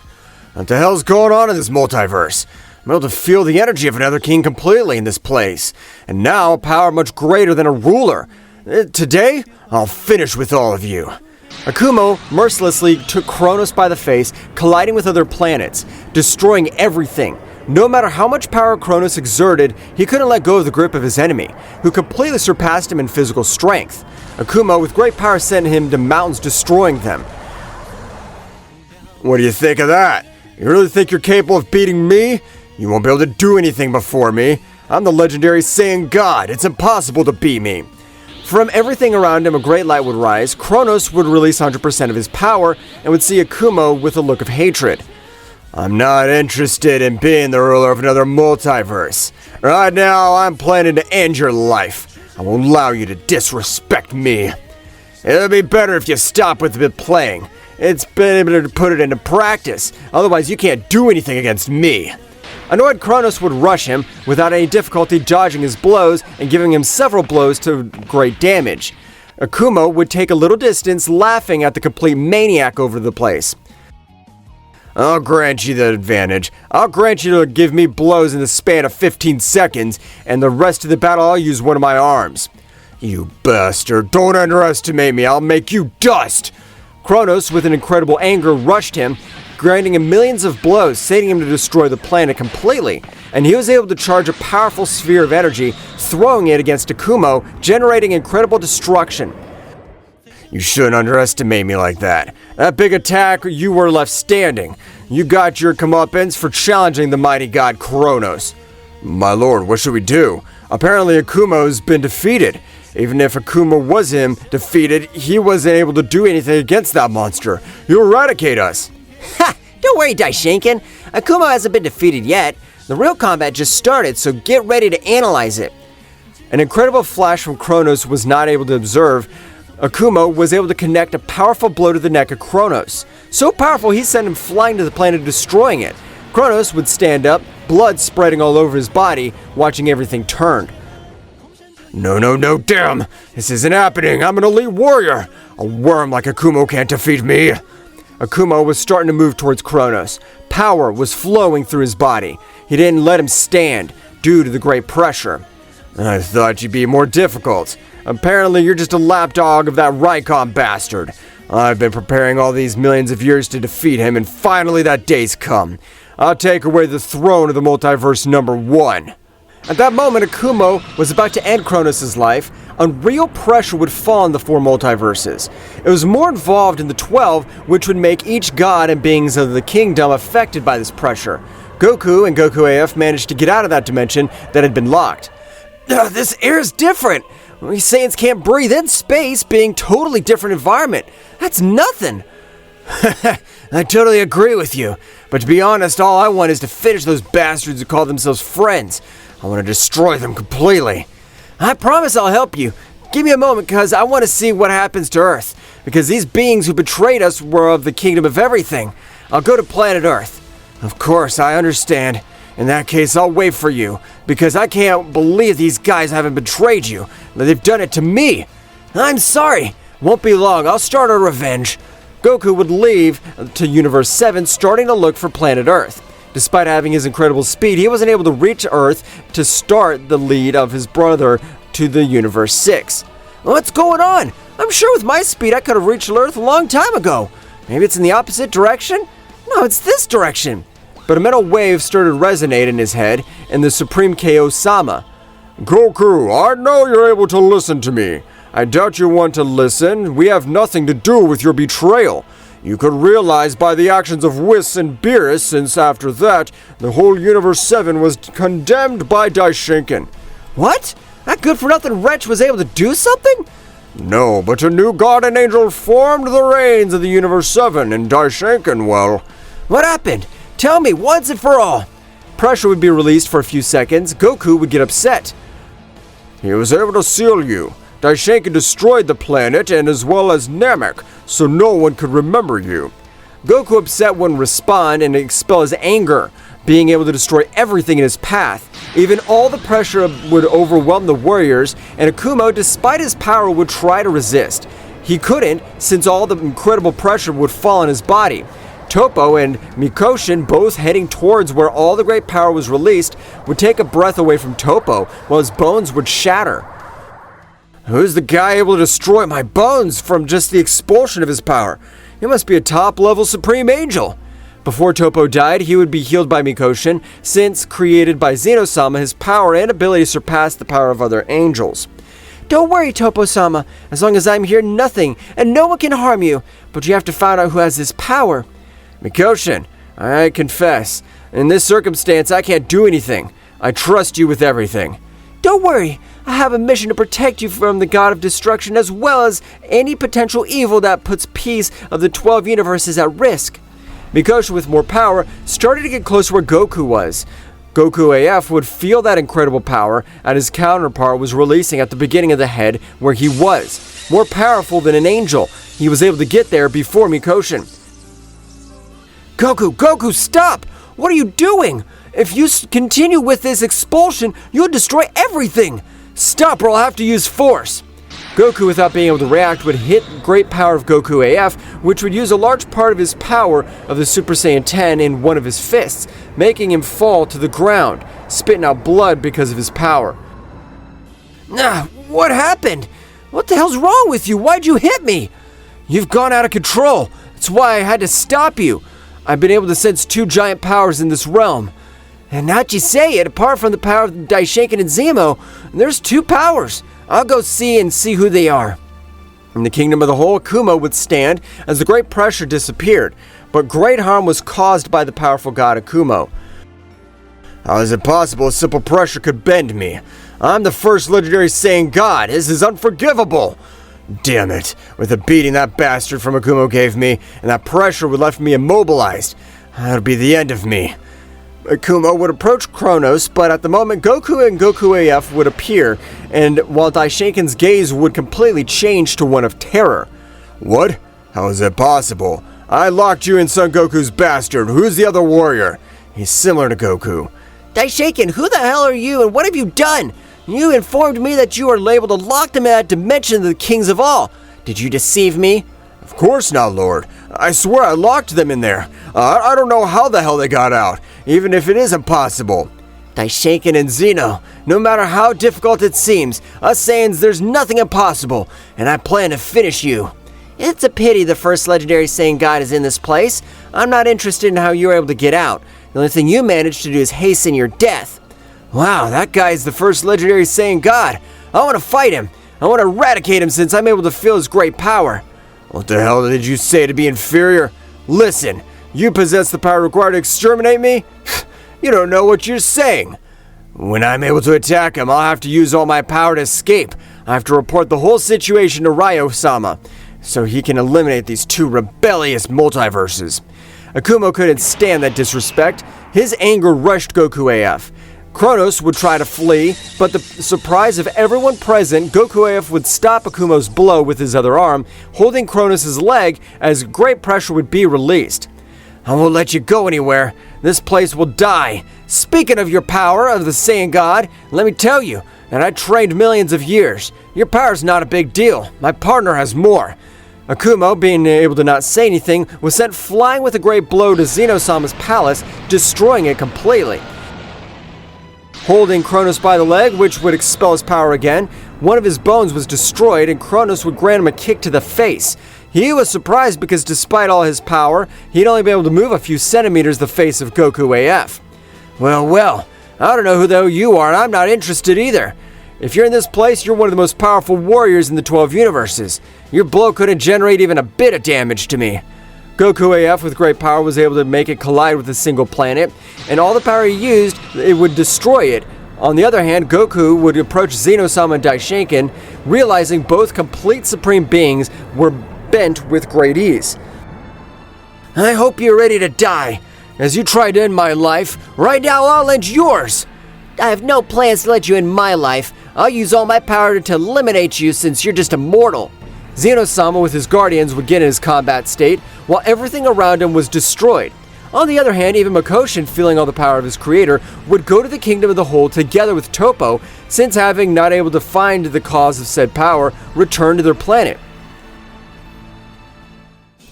What the hell's going on in this multiverse? I'm able to feel the energy of another king completely in this place, and now a power much greater than a ruler. Today, I'll finish with all of you. Akumo mercilessly took Kronos by the face, colliding with other planets, destroying everything. No matter how much power Kronos exerted, he couldn't let go of the grip of his enemy, who completely surpassed him in physical strength. Akumo, with great power, sent him to mountains, destroying them. What do you think of that? You really think you're capable of beating me? You won't be able to do anything before me. I'm the legendary Saiyan God. It's impossible to beat me. From everything around him, a great light would rise. Kronos would release 100% of his power and would see Akumo with a look of hatred. I'm not interested in being the ruler of another multiverse. Right now, I'm planning to end your life. I won't allow you to disrespect me. It'll be better if you stop with the playing. It's better to put it into practice. Otherwise, you can't do anything against me. Annoyed, Kronos would rush him without any difficulty, dodging his blows and giving him several blows to great damage. Akumo would take a little distance, laughing at the complete maniac over the place. I'll grant you the advantage. I'll grant you to give me blows in the span of 15 seconds, and the rest of the battle I'll use one of my arms. You bastard, don't underestimate me, I'll make you dust! Kronos, with an incredible anger, rushed him, grinding him millions of blows, setting him to destroy the planet completely. And he was able to charge a powerful sphere of energy, throwing it against Akumo, generating incredible destruction. You shouldn't underestimate me like that. That big attack, you were left standing. You got your comeuppance for challenging the mighty god Kronos. My lord, what should we do? Apparently Akumo's been defeated. Even if Akumo was defeated, he wasn't able to do anything against that monster. He'll eradicate us. Ha! Don't worry, Daishinkan. Akumo hasn't been defeated yet. The real combat just started, so get ready to analyze it. An incredible flash from Kronos was not able to observe. Akumo was able to connect a powerful blow to the neck of Kronos. So powerful, he sent him flying to the planet, destroying it. Kronos would stand up, blood spreading all over his body, watching everything turn. No, damn! This isn't happening! I'm an elite warrior! A worm like Akumo can't defeat me! Akumo was starting to move towards Kronos. Power was flowing through his body. He didn't let him stand, due to the great pressure. I thought you'd be more difficult. Apparently you're just a lapdog of that Reichon bastard. I've been preparing all these millions of years to defeat him, and finally that day's come. I'll take away the throne of the multiverse #1. At that moment, Akumo was about to end Kronos' life. Unreal pressure would fall on the 4 multiverses. It was more involved in the 12, which would make each god and beings of the kingdom affected by this pressure. Goku and Goku AF managed to get out of that dimension that had been locked. This air is different. We Saiyans can't breathe in space, being totally different environment. That's nothing. I totally agree with you. But to be honest, all I want is to finish those bastards who call themselves friends. I want to destroy them completely. I promise I'll help you. Give me a moment, because I want to see what happens to Earth. Because these beings who betrayed us were of the kingdom of everything. I'll go to planet Earth. Of course, I understand. In that case, I'll wait for you. Because I can't believe these guys haven't betrayed you. They've done it to me. I'm sorry. Won't be long. I'll start a revenge. Goku would leave to Universe 7, starting to look for planet Earth. Despite having his incredible speed, he wasn't able to reach Earth to start the lead of his brother to the Universe 6. What's going on? I'm sure with my speed I could have reached Earth a long time ago. Maybe it's in the opposite direction? No, it's this direction. But a metal wave started to resonate in his head, and the Supreme Zeno-sama. Goku, I know you're able to listen to me. I doubt you want to listen. We have nothing to do with your betrayal. You could realize by the actions of Whis and Beerus, since after that, the whole Universe 7 was condemned by Daishinkan. What? That good-for-nothing wretch was able to do something? No, but a new god and angel formed the reigns of the Universe 7, and Daishinkan, well... What happened? Tell me, once and for all. Pressure would be released for a few seconds. Goku would get upset. He was able to seal you. Daishinkan destroyed the planet, and as well as Namek, so no one could remember you. Goku upset wouldn't respond and expel his anger, being able to destroy everything in his path. Even all the pressure would overwhelm the warriors, and Akumo, despite his power, would try to resist. He couldn't, since all the incredible pressure would fall on his body. Toppo and Mikoshin, both heading towards where all the great power was released, would take a breath away from Toppo, while his bones would shatter. Who's the guy able to destroy my bones from just the expulsion of his power? He must be a top-level Supreme Angel. Before Toppo died, he would be healed by Mikoshin, since created by Zeno-sama, his power and ability surpassed the power of other angels. Don't worry, Toppo-sama. As long as I'm here, nothing, and no one can harm you. But you have to find out who has this power. Mikoshin, I confess, in this circumstance I can't do anything. I trust you with everything. Don't worry, I have a mission to protect you from the God of Destruction, as well as any potential evil that puts peace of the 12 universes at risk. Mikoshin, with more power, started to get close to where Goku was. Goku AF would feel that incredible power that his counterpart was releasing at the beginning of the head where he was. More powerful than an angel, he was able to get there before Mikoshin. Goku, stop! What are you doing? If you continue with this expulsion, you'll destroy everything! Stop or I'll have to use force! Goku, without being able to react, would hit great power of Goku AF, which would use a large part of his power of the Super Saiyan 10 in one of his fists, making him fall to the ground, spitting out blood because of his power. What happened? What the hell's wrong with you? Why'd you hit me? You've gone out of control. That's why I had to stop you. I've been able to sense two giant powers in this realm. And now that you say it, apart from the power of Daishinkan and Zemo, there's two powers. I'll go see who they are. In the kingdom of the whole, Akumo would stand as the great pressure disappeared, but great harm was caused by the powerful god Akumo. How is it possible a simple pressure could bend me? I'm the first legendary Saiyan god. This is unforgivable. Damn it. With the beating that bastard from Akumo gave me, and that pressure would left me immobilized, that'll be the end of me. Akumo would approach Kronos, but at the moment Goku and Goku AF would appear, and while Daishinkan's gaze would completely change to one of terror. What? How is it possible? I locked you in Son Goku's bastard. Who's the other warrior? He's similar to Goku. Daishinkan, who the hell are you and what have you done? You informed me that you are labeled to lock them in that dimension of the kings of all. Did you deceive me? Of course not, Lord. I swear I locked them in there. I don't know how the hell they got out, even if it is impossible. Daishinkan and Zeno, no matter how difficult it seems, us Saiyans, there's nothing impossible, and I plan to finish you. It's a pity the first legendary Saiyan god is in this place. I'm not interested in how you were able to get out. The only thing you managed to do is hasten your death. Wow, that guy's the first legendary Saiyan god. I want to fight him. I want to eradicate him since I'm able to feel his great power. What the hell did you say to be inferior? Listen, you possess the power required to exterminate me? You don't know what you're saying. When I'm able to attack him, I'll have to use all my power to escape. I have to report the whole situation to Reichon-sama, so he can eliminate these two rebellious multiverses. Akumo couldn't stand that disrespect. His anger rushed Goku AF. Kronos would try to flee, but the surprise of everyone present, Goku AF would stop Akumo's blow with his other arm, holding Kronos' leg as great pressure would be released. I won't let you go anywhere. This place will die. Speaking of your power of the Saiyan God, let me tell you that I trained millions of years. Your power's not a big deal. My partner has more. Akumo, being able to not say anything, was sent flying with a great blow to Zeno-sama's palace, destroying it completely. Holding Kronos by the leg, which would expel his power again, one of his bones was destroyed and Kronos would grant him a kick to the face. He was surprised because despite all his power, he'd only be able to move a few centimeters the face of Goku AF. Well, I don't know who the hell you are and I'm not interested either. If you're in this place, you're one of the most powerful warriors in the 12 universes. Your blow couldn't generate even a bit of damage to me. Goku AF with great power was able to make it collide with a single planet, and all the power he used, it would destroy it. On the other hand, Goku would approach Zeno-sama and Daishinkan, realizing both complete supreme beings were bent with great ease. I hope you're ready to die. As you tried to end my life, right now I'll end yours. I have no plans to let you end my life. I'll use all my power to eliminate you since you're just a mortal. Zeno-sama with his guardians would get in his combat state, while everything around him was destroyed. On the other hand, even Makoshin, feeling all the power of his creator, would go to the Kingdom of the Whole together with Toppo, since having not able to find the cause of said power, returned to their planet.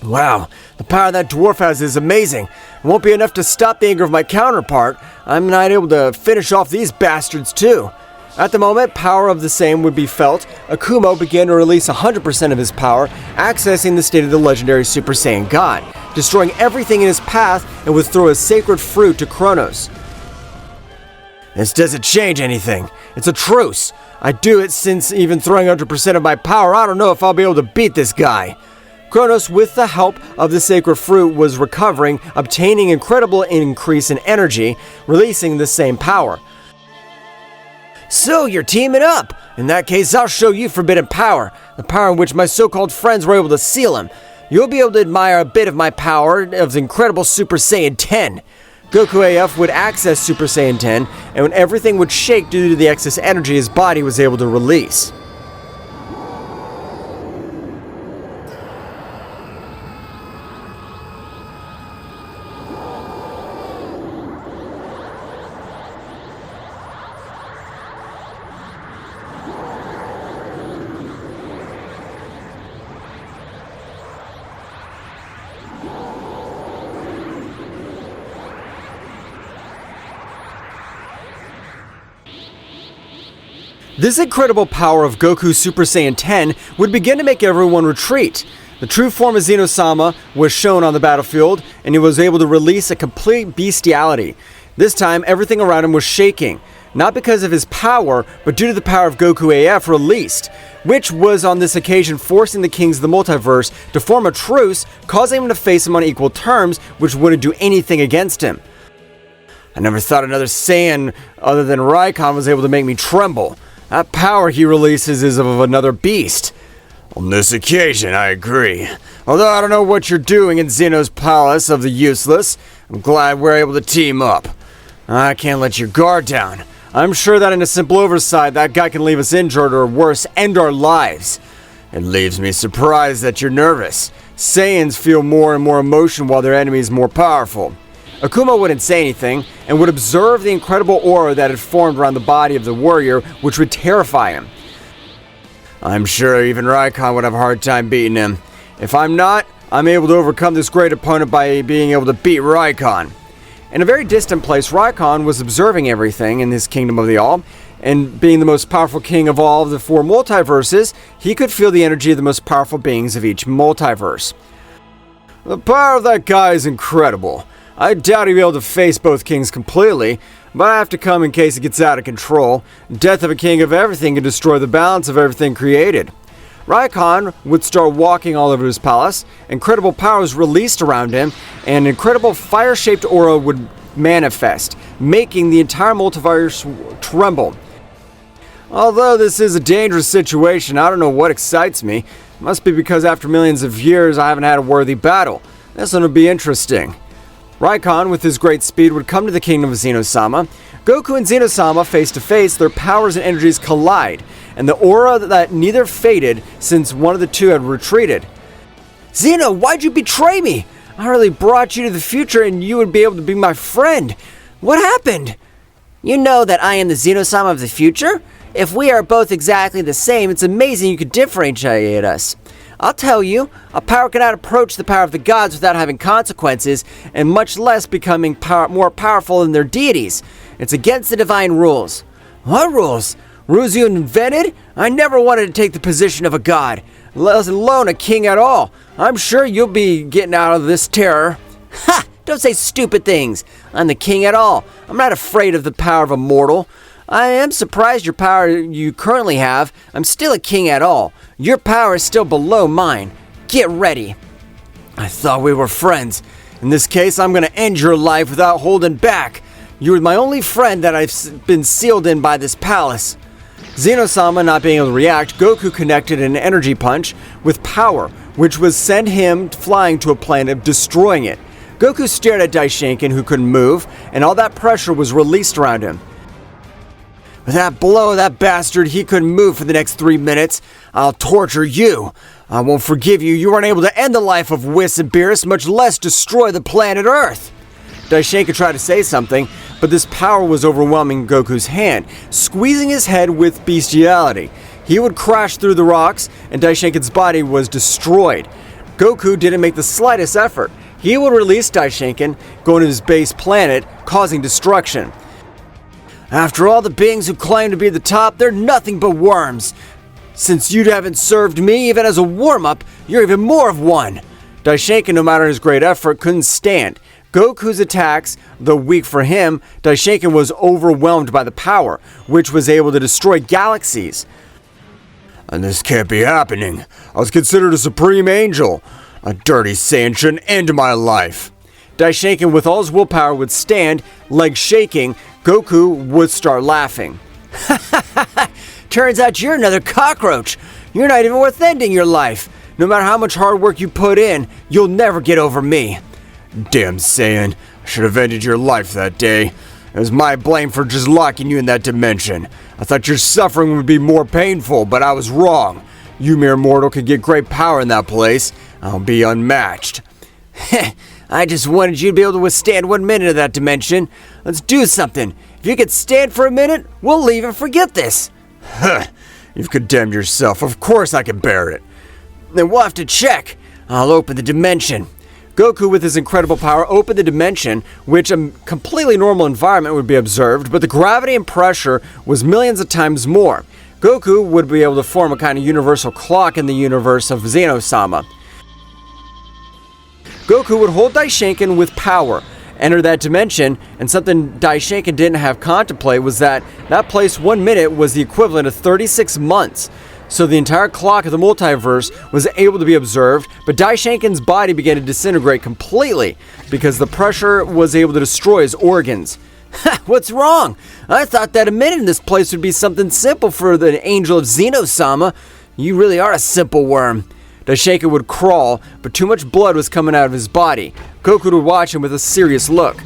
Wow, the power that dwarf has is amazing. It won't be enough to stop the anger of my counterpart. I'm not able to finish off these bastards too. At the moment, power of the same would be felt. Akumo began to release 100% of his power, accessing the state of the legendary Super Saiyan God, destroying everything in his path, and would throw a sacred fruit to Kronos. This doesn't change anything. It's a truce. I do it since even throwing 100% of my power, I don't know if I'll be able to beat this guy. Kronos, with the help of the sacred fruit, was recovering, obtaining incredible increase in energy, releasing the same power. So, you're teaming up! In that case, I'll show you forbidden power, the power in which my so-called friends were able to seal him. You'll be able to admire a bit of my power of the incredible Super Saiyan 10. Goku AF would access Super Saiyan 10, and when everything would shake due to the excess energy his body was able to release. This incredible power of Goku Super Saiyan 10 would begin to make everyone retreat. The true form of Zeno-sama was shown on the battlefield, and he was able to release a complete bestiality. This time, everything around him was shaking, not because of his power, but due to the power of Goku AF released, which was on this occasion forcing the kings of the multiverse to form a truce, causing him to face him on equal terms, which wouldn't do anything against him. I never thought another Saiyan other than Reichon was able to make me tremble. That power he releases is of another beast. On this occasion, I agree. Although I don't know what you're doing in Zeno's palace of the useless, I'm glad we're able to team up. I can't let your guard down. I'm sure that in a simple oversight, that guy can leave us injured or worse, end our lives. It leaves me surprised that you're nervous. Saiyans feel more and more emotion while their enemy is more powerful. Akumo wouldn't say anything, and would observe the incredible aura that had formed around the body of the warrior, which would terrify him. I'm sure even Reichon would have a hard time beating him. If I'm not, I'm able to overcome this great opponent by being able to beat Reichon. In a very distant place, Reichon was observing everything in his kingdom of the all, and being the most powerful king of all of the 4 multiverses, he could feel the energy of the most powerful beings of each multiverse. The power of that guy is incredible. I doubt he'd be able to face both kings completely, but I have to come in case it gets out of control. Death of a king of everything can destroy the balance of everything created. Reichon would start walking all over his palace, incredible powers released around him, and an incredible fire-shaped aura would manifest, making the entire multiverse tremble. Although this is a dangerous situation, I don't know what excites me. It must be because after millions of years I haven't had a worthy battle. This one will be interesting. Reichon, with his great speed, would come to the kingdom of Zeno-sama. Goku and Zeno-sama, face to face, their powers and energies collide, and the aura that neither faded since one of the two had retreated. Zeno, why'd you betray me? I really brought you to the future and you would be able to be my friend. What happened? You know that I am the Zeno-sama of the future? If we are both exactly the same, it's amazing you could differentiate us. I'll tell you, a power cannot approach the power of the gods without having consequences, and much less becoming more powerful than their deities. It's against the divine rules. What rules? Rules you invented? I never wanted to take the position of a god, let alone a king at all. I'm sure you'll be getting out of this terror. Ha! Don't say stupid things. I'm the king at all. I'm not afraid of the power of a mortal. I am surprised your power you currently have. I'm still a king at all. Your power is still below mine. Get ready. I thought we were friends. In this case, I'm gonna end your life without holding back. You were my only friend that I've been sealed in by this palace. Zeno-sama not being able to react, Goku connected an energy punch with power, which was send him flying to a planet, destroying it. Goku stared at Daishinkan, who couldn't move, and all that pressure was released around him. With that blow, that bastard, he couldn't move for the next 3 minutes. I'll torture you. I won't forgive you. You weren't able to end the life of Whis and Beerus, much less destroy the planet Earth. Daishinkan tried to say something, but this power was overwhelming Goku's hand, squeezing his head with bestiality. He would crash through the rocks, and Daishinkan's body was destroyed. Goku didn't make the slightest effort. He would release Daishinkan, going to his base planet, causing destruction. After all the beings who claim to be the top, they're nothing but worms. Since you haven't served me even as a warm-up, you're even more of one. Daishinkan, no matter his great effort, couldn't stand. Goku's attacks, though weak for him, Daishinkan was overwhelmed by the power, which was able to destroy galaxies. And this can't be happening. I was considered a supreme angel. A dirty Saiyan shouldn't end my life. Daishinkan, with all his willpower, would stand, legs shaking. Goku would start laughing. Turns out you're another cockroach. You're not even worth ending your life. No matter how much hard work you put in, you'll never get over me. Damn Saiyan, I should have ended your life that day. It was my blame for just locking you in that dimension. I thought your suffering would be more painful, but I was wrong. You mere mortal could get great power in that place. I'll be unmatched. I just wanted you to be able to withstand 1 minute of that dimension. Let's do something. If you could stand for a minute, we'll leave and forget this. You've condemned yourself. Of course I can bear it. Then we'll have to check. I'll open the dimension. Goku, with his incredible power, opened the dimension, which a completely normal environment would be observed, but the gravity and pressure was millions of times more. Goku would be able to form a kind of universal clock in the universe of Zeno-sama. Goku would hold Daishinkan with power, enter that dimension, and something Daishinkan didn't have contemplate was that place 1 minute was the equivalent of 36 months. So the entire clock of the multiverse was able to be observed, but Daishinkan's body began to disintegrate completely because the pressure was able to destroy his organs. What's wrong? I thought that a minute in this place would be something simple for the angel of Zeno-sama. You really are a simple worm. Daishinkan would crawl, but too much blood was coming out of his body. Goku would watch him with a serious look.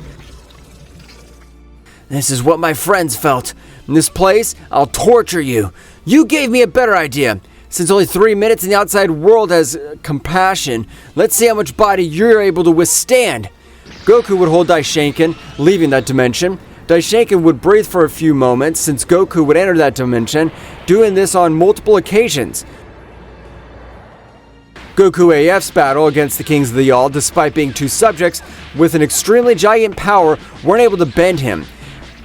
This is what my friends felt. In this place, I'll torture you. You gave me a better idea. Since only 3 minutes in the outside world has compassion, let's see how much body you're able to withstand. Goku would hold Daishinkan, leaving that dimension. Daishinkan would breathe for a few moments since Goku would enter that dimension, doing this on multiple occasions. Goku AF's battle against the Kings of the All, despite being two subjects with an extremely giant power, weren't able to bend him,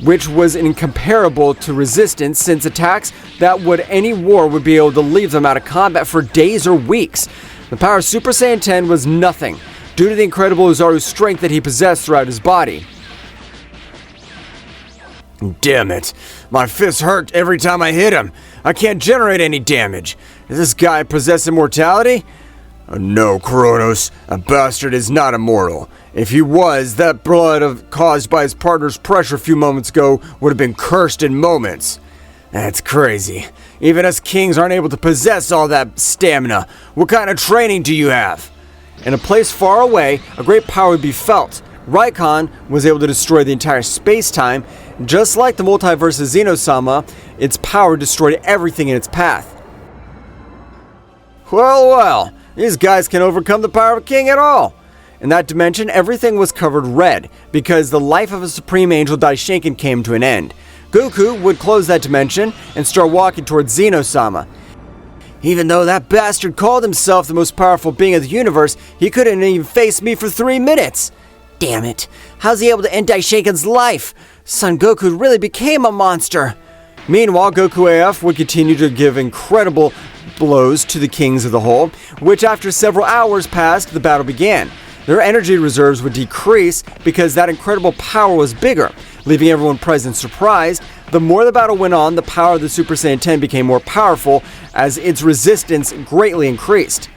which was incomparable to resistance since attacks that would any war would be able to leave them out of combat for days or weeks. The power of Super Saiyan 10 was nothing, due to the incredible Uzaru's strength that he possessed throughout his body. Damn it. My fists hurt every time I hit him. I can't generate any damage. Does this guy possess immortality? No, Kronos. A bastard is not immortal. If he was, that blood caused by his partner's pressure a few moments ago would have been cursed in moments. That's crazy. Even us kings aren't able to possess all that stamina. What kind of training do you have? In a place far away, a great power would be felt. Reichon was able to destroy the entire space-time. Just like the multiverse of Zeno-sama, its power destroyed everything in its path. Well, these guys can overcome the power of a king at all. In that dimension, everything was covered red, because the life of a supreme angel Daishinkan came to an end. Goku would close that dimension and start walking towards Zeno-sama. Even though that bastard called himself the most powerful being of the universe, he couldn't even face me for 3 minutes. Damn it. How's he able to end Daishinkan's life? Son Goku really became a monster. Meanwhile, Goku AF would continue to give incredible blows to the kings of the whole, which after several hours passed, the battle began. Their energy reserves would decrease because that incredible power was bigger, leaving everyone present surprised. The more the battle went on, the power of the Super Saiyan 10 became more powerful as its resistance greatly increased.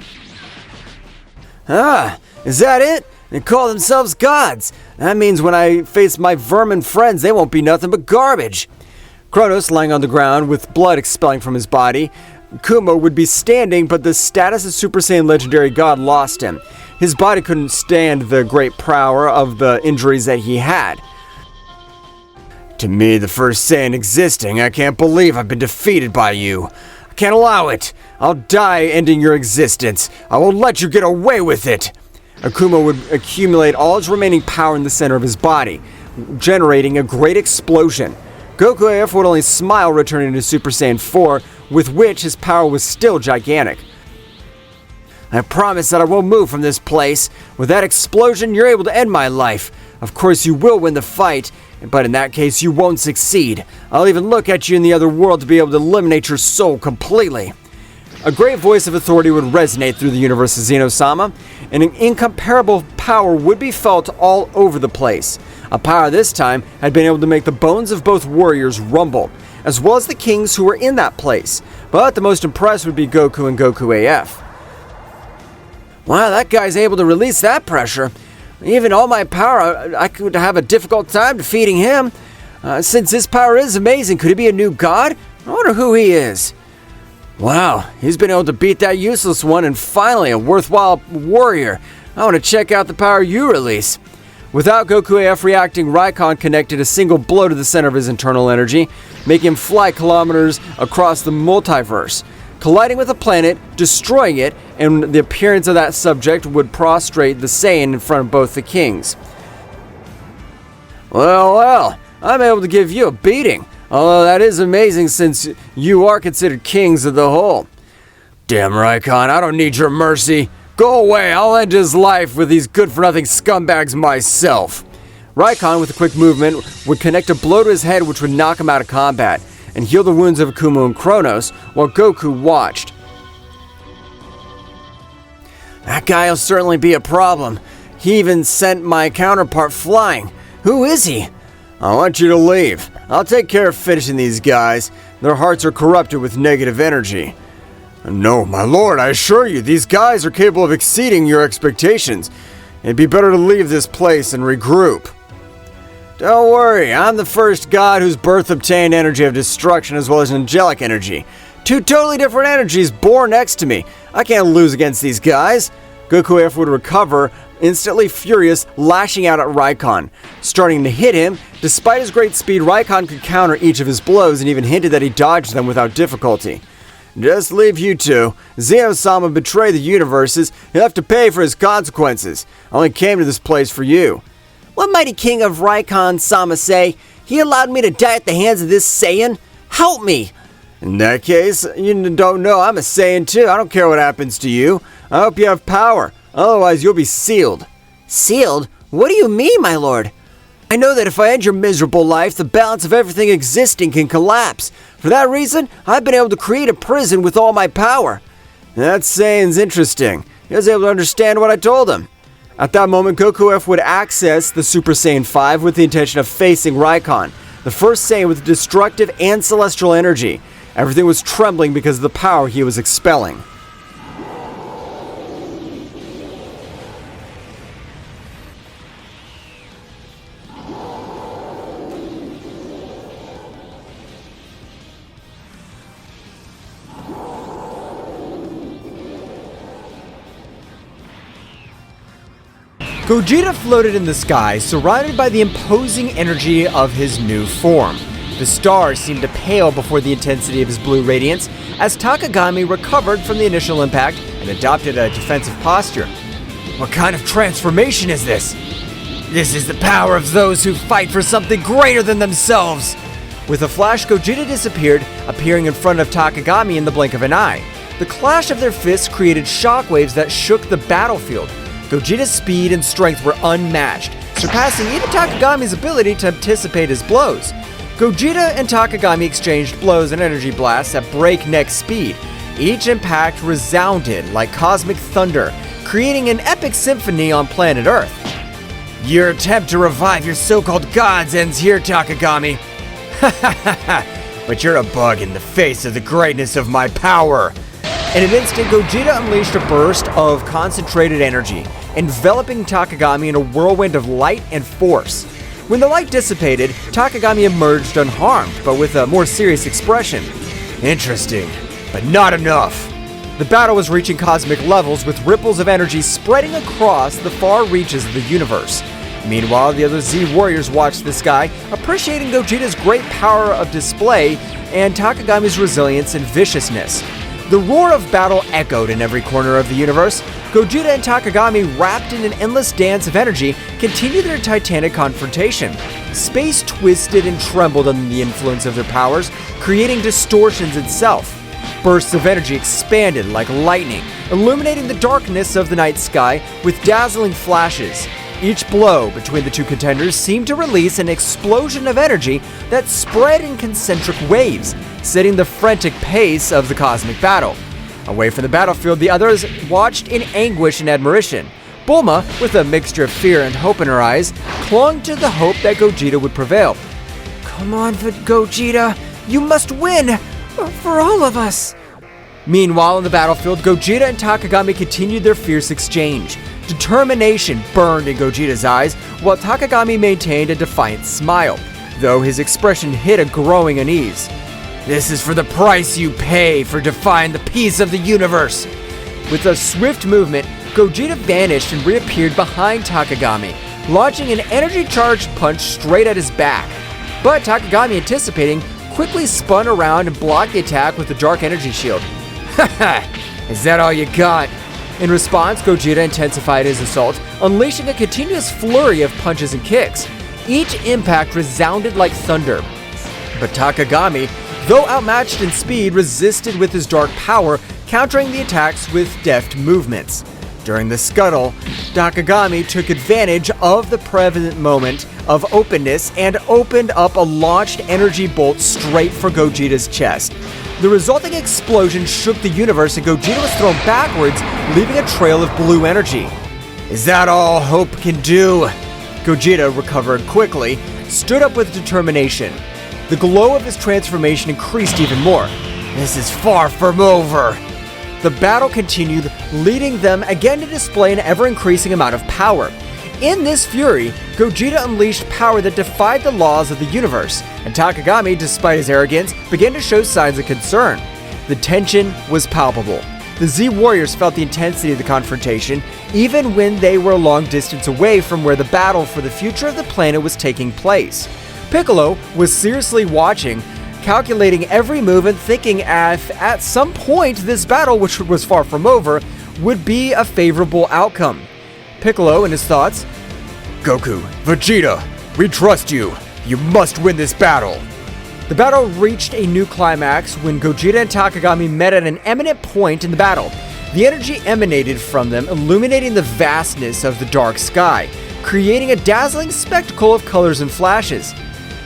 Is that it? They call themselves gods. That means when I face my vermin friends, they won't be nothing but garbage. Kronos lying on the ground with blood expelling from his body. Akumo would be standing, but the status of Super Saiyan Legendary God lost him. His body couldn't stand the great power of the injuries that he had. To me, the first Saiyan existing, I can't believe I've been defeated by you. I can't allow it. I'll die ending your existence. I won't let you get away with it. Akumo would accumulate all his remaining power in the center of his body, generating a great explosion. Goku AF would only smile, returning to Super Saiyan 4, with which his power was still gigantic. I promise that I won't move from this place. With that explosion, you're able to end my life. Of course, you will win the fight, but in that case, you won't succeed. I'll even look at you in the other world to be able to eliminate your soul completely. A great voice of authority would resonate through the universe of Zeno-sama, and an incomparable power would be felt all over the place. A power this time had been able to make the bones of both warriors rumble, as well as the kings who were in that place. But the most impressed would be Goku and Goku AF. Wow, that guy's able to release that pressure. Even all my power, I could have a difficult time defeating him. Since his power is amazing, could he be a new god? I wonder who he is. Wow, he's been able to beat that useless one and finally a worthwhile warrior. I want to check out the power you release. Without Goku AF reacting, Reichon connected a single blow to the center of his internal energy, making him fly kilometers across the multiverse, colliding with a planet, destroying it, and the appearance of that subject would prostrate the Saiyan in front of both the kings. Well, I'm able to give you a beating. Although that is amazing since you are considered kings of the whole. Damn, Reichon, I don't need your mercy. Go away, I'll end his life with these good-for-nothing scumbags myself. Reichon, with a quick movement, would connect a blow to his head which would knock him out of combat. and heal the wounds of Akumo and Kronos while Goku watched. That guy'll certainly be a problem. He even sent my counterpart flying. Who is he? I want you to leave. I'll take care of finishing these guys. Their hearts are corrupted with negative energy. No, my lord, I assure you, these guys are capable of exceeding your expectations. It'd be better to leave this place and regroup. Don't worry, I'm the first god whose birth obtained energy of destruction as well as angelic energy. Two totally different energies born next to me. I can't lose against these guys. Goku AF would recover, instantly furious, lashing out at Reichon. Starting to hit him, despite his great speed, Reichon could counter each of his blows and even hinted that he dodged them without difficulty. Just leave you two. Zeno-sama betrayed the universes. He'll have to pay for his consequences. I only came to this place for you. What mighty king of Reichon-sama say? He allowed me to die at the hands of this Saiyan? Help me! In that case, you don't know I'm a Saiyan too. I don't care what happens to you. I hope you have power. Otherwise, you'll be sealed. Sealed? What do you mean, my lord? I know that if I end your miserable life, the balance of everything existing can collapse. For that reason, I've been able to create a prison with all my power. That Saiyan's interesting. He was able to understand what I told him. At that moment, Goku AF would access the Super Saiyan 5 with the intention of facing Reichon, the first Saiyan with destructive and celestial energy. Everything was trembling because of the power he was expelling. Gogeta floated in the sky, surrounded by the imposing energy of his new form. The stars seemed to pale before the intensity of his blue radiance as Takagami recovered from the initial impact and adopted a defensive posture. What kind of transformation is this? This is the power of those who fight for something greater than themselves! With a flash, Gogeta disappeared, appearing in front of Takagami in the blink of an eye. The clash of their fists created shockwaves that shook the battlefield. Gogeta's speed and strength were unmatched, surpassing even Takagami's ability to anticipate his blows. Gogeta and Takagami exchanged blows and energy blasts at breakneck speed. Each impact resounded like cosmic thunder, creating an epic symphony on planet Earth. Your attempt to revive your so-called gods ends here, Takagami. Ha ha ha ha! But you're a bug in the face of the greatness of my power. In an instant, Gogeta unleashed a burst of concentrated energy, enveloping Takagami in a whirlwind of light and force. When the light dissipated, Takagami emerged unharmed, but with a more serious expression. Interesting, but not enough. The battle was reaching cosmic levels with ripples of energy spreading across the far reaches of the universe. Meanwhile, the other Z warriors watched the sky, appreciating Gogeta's great power of display and Takagami's resilience and viciousness. The roar of battle echoed in every corner of the universe. Gogeta and Takagami, wrapped in an endless dance of energy, continued their titanic confrontation. Space twisted and trembled under the influence of their powers, creating distortions itself. Bursts of energy expanded like lightning, illuminating the darkness of the night sky with dazzling flashes. Each blow between the two contenders seemed to release an explosion of energy that spread in concentric waves, setting the frantic pace of the cosmic battle. Away from the battlefield, the others watched in anguish and admiration. Bulma, with a mixture of fear and hope in her eyes, clung to the hope that Gogeta would prevail. Come on, Gogeta, you must win! For all of us! Meanwhile, on the battlefield, Gogeta and Takagami continued their fierce exchange. Determination burned in Gogeta's eyes, while Takagami maintained a defiant smile, though his expression hid a growing unease. This is for the price you pay for defying the peace of the universe! With a swift movement, Gogeta vanished and reappeared behind Takagami, launching an energy-charged punch straight at his back. But Takagami, anticipating, quickly spun around and blocked the attack with the dark energy shield. Haha! Is that all you got? In response, Gogeta intensified his assault, unleashing a continuous flurry of punches and kicks. Each impact resounded like thunder. But Takagami, though outmatched in speed, resisted with his dark power, countering the attacks with deft movements. During the scuttle, Takagami took advantage of the prevalent moment of openness and opened up a launched energy bolt straight for Gogeta's chest. The resulting explosion shook the universe and Gogeta was thrown backwards, leaving a trail of blue energy. Is that all hope can do? Gogeta recovered quickly, stood up with determination. The glow of his transformation increased even more. This is far from over. The battle continued, leading them again to display an ever-increasing amount of power. In this fury, Gogeta unleashed power that defied the laws of the universe, and Takagami, despite his arrogance, began to show signs of concern. The tension was palpable. The Z Warriors felt the intensity of the confrontation, even when they were a long distance away from where the battle for the future of the planet was taking place. Piccolo was seriously watching, calculating every move and thinking at some point this battle, which was far from over, would be a favorable outcome. Piccolo, in his thoughts, Goku, Vegeta, we trust you. You must win this battle. The battle reached a new climax when Gogeta and Takagami met at an eminent point in the battle. The energy emanated from them, illuminating the vastness of the dark sky, creating a dazzling spectacle of colors and flashes.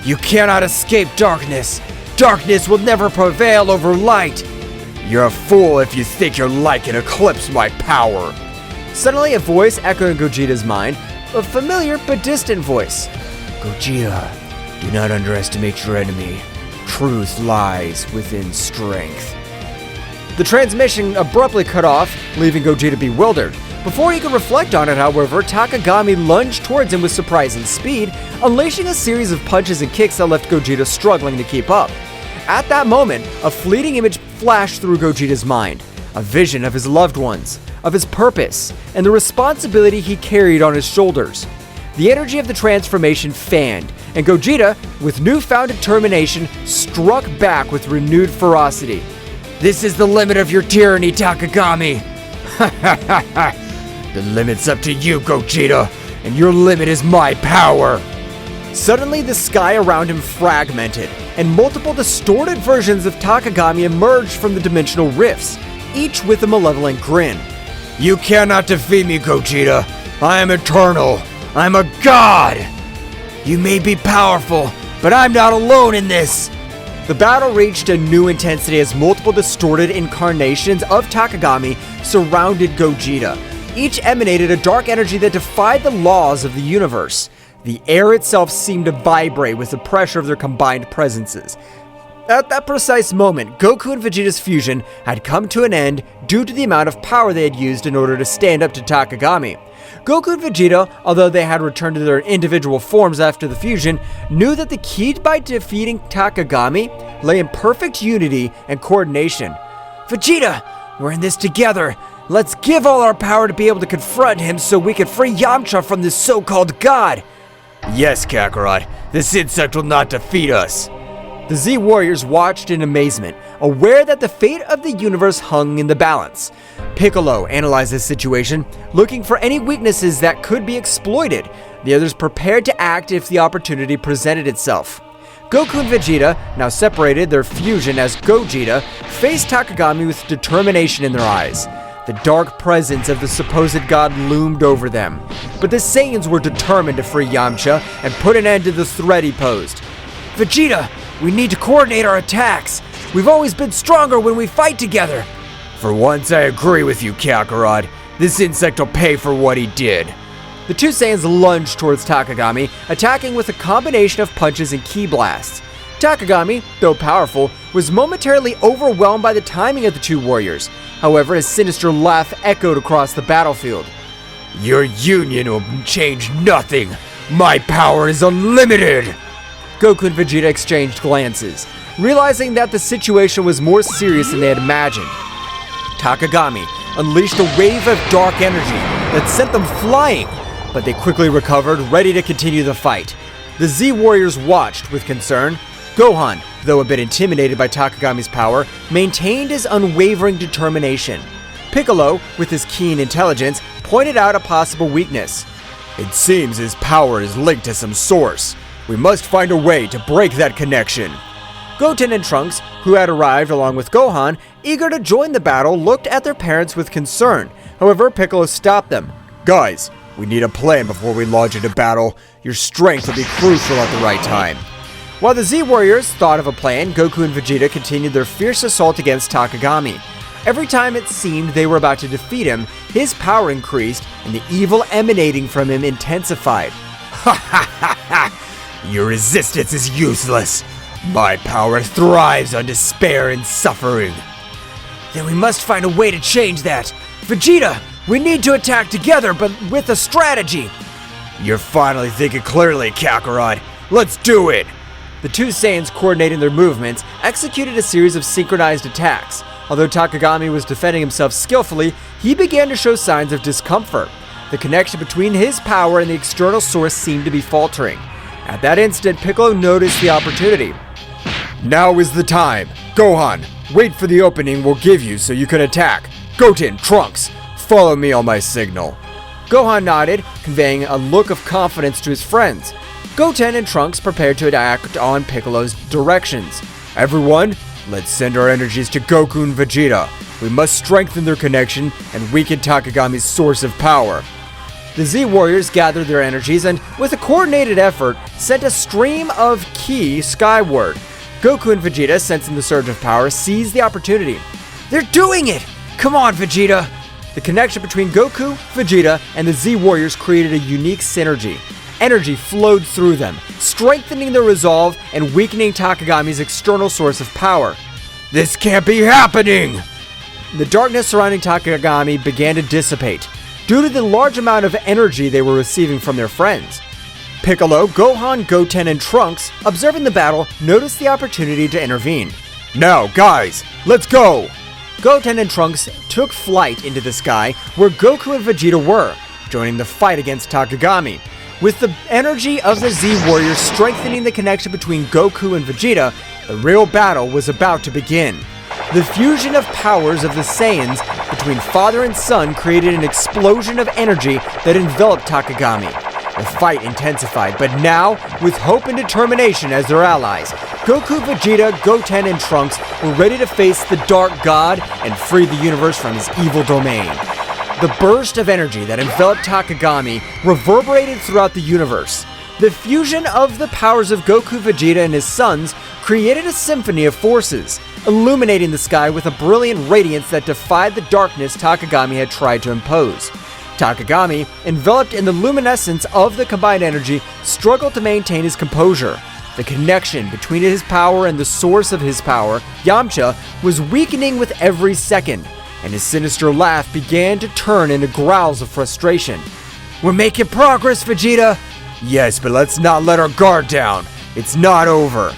You cannot escape darkness. Darkness will never prevail over light. You're a fool if you think your light can eclipse my power. Suddenly, a voice echoed in Gogeta's mind, a familiar but distant voice. Gogeta, do not underestimate your enemy. Truth lies within strength. The transmission abruptly cut off, leaving Gogeta bewildered. Before he could reflect on it, however, Takagami lunged towards him with surprising speed, unleashing a series of punches and kicks that left Gogeta struggling to keep up. At that moment, a fleeting image flashed through Gogeta's mind, a vision of his loved ones, of his purpose, and the responsibility he carried on his shoulders. The energy of the transformation fanned, and Gogeta, with newfound determination, struck back with renewed ferocity. This is the limit of your tyranny, Takagami! Ha ha ha ha! The limit's up to you, Gogeta, and your limit is my power! Suddenly, the sky around him fragmented, and multiple distorted versions of Takagami emerged from the dimensional rifts, each with a malevolent grin. You cannot defeat me, Gogeta. I am eternal. I'm a god. You may be powerful, but I'm not alone in this. The battle reached a new intensity as multiple distorted incarnations of Takagami surrounded Gogeta. Each emanated a dark energy that defied the laws of the universe. The air itself seemed to vibrate with the pressure of their combined presences. At that precise moment, Goku and Vegeta's fusion had come to an end due to the amount of power they had used in order to stand up to Takagami. Goku and Vegeta, although they had returned to their individual forms after the fusion, knew that the key by defeating Takagami lay in perfect unity and coordination. Vegeta, we're in this together. Let's give all our power to be able to confront him so we can free Yamcha from this so-called god. Yes, Kakarot, this insect will not defeat us. The Z Warriors watched in amazement, aware that the fate of the universe hung in the balance. Piccolo analyzed this situation, looking for any weaknesses that could be exploited. The others prepared to act if the opportunity presented itself. Goku and Vegeta, now separated, their fusion as Gogeta, faced Takagami with determination in their eyes. The dark presence of the supposed god loomed over them, but the Saiyans were determined to free Yamcha and put an end to the threat he posed. Vegeta, we need to coordinate our attacks. We've always been stronger when we fight together. For once, I agree with you, Kakarot. This insect will pay for what he did. The two Saiyans lunged towards Takagami, attacking with a combination of punches and ki blasts. Takagami, though powerful, was momentarily overwhelmed by the timing of the two warriors. However, his sinister laugh echoed across the battlefield. Your union will change nothing. My power is unlimited. Goku and Vegeta exchanged glances, realizing that the situation was more serious than they had imagined. Takagami unleashed a wave of dark energy that sent them flying, but they quickly recovered, ready to continue the fight. The Z Warriors watched with concern. Gohan, though a bit intimidated by Takagami's power, maintained his unwavering determination. Piccolo, with his keen intelligence, pointed out a possible weakness. It seems his power is linked to some source. We must find a way to break that connection. Goten and Trunks, who had arrived along with Gohan, eager to join the battle, looked at their parents with concern. However, Piccolo stopped them. Guys, we need a plan before we launch into battle. Your strength will be crucial at the right time. While the Z-Warriors thought of a plan, Goku and Vegeta continued their fierce assault against Takagami. Every time it seemed they were about to defeat him, his power increased and the evil emanating from him intensified. Ha ha ha ha! Your resistance is useless. My power thrives on despair and suffering. Then we must find a way to change that. Vegeta, we need to attack together, but with a strategy. You're finally thinking clearly, Kakarot. Let's do it! The two Saiyans, coordinating their movements, executed a series of synchronized attacks. Although Takagami was defending himself skillfully, he began to show signs of discomfort. The connection between his power and the external source seemed to be faltering. At that instant, Piccolo noticed the opportunity. Now is the time. Gohan, wait for the opening we'll give you so you can attack. Goten, Trunks, follow me on my signal. Gohan nodded, conveying a look of confidence to his friends. Goten and Trunks prepared to act on Piccolo's directions. Everyone, let's send our energies to Goku and Vegeta. We must strengthen their connection and weaken Takagami's source of power. The Z-Warriors gathered their energies and, with a coordinated effort, sent a stream of ki skyward. Goku and Vegeta, sensing the surge of power, seized the opportunity. They're doing it! Come on, Vegeta! The connection between Goku, Vegeta, and the Z-Warriors created a unique synergy. Energy flowed through them, strengthening their resolve and weakening Takagami's external source of power. This can't be happening! The darkness surrounding Takagami began to dissipate, due to the large amount of energy they were receiving from their friends. Piccolo, Gohan, Goten, and Trunks, observing the battle, noticed the opportunity to intervene. Now, guys, let's go! Goten and Trunks took flight into the sky where Goku and Vegeta were, joining the fight against Takagami. With the energy of the Z-Warriors strengthening the connection between Goku and Vegeta, the real battle was about to begin. The fusion of powers of the Saiyans between father and son created an explosion of energy that enveloped Takagami. The fight intensified, but now, with hope and determination as their allies, Goku, Vegeta, Goten, and Trunks were ready to face the Dark God and free the universe from his evil domain. The burst of energy that enveloped Takagami reverberated throughout the universe. The fusion of the powers of Goku, Vegeta, and his sons created a symphony of forces, illuminating the sky with a brilliant radiance that defied the darkness Takagami had tried to impose. Takagami, enveloped in the luminescence of the combined energy, struggled to maintain his composure. The connection between his power and the source of his power, Yamcha, was weakening with every second, and his sinister laugh began to turn into growls of frustration. We're making progress, Vegeta! Yes, but let's not let our guard down. It's not over.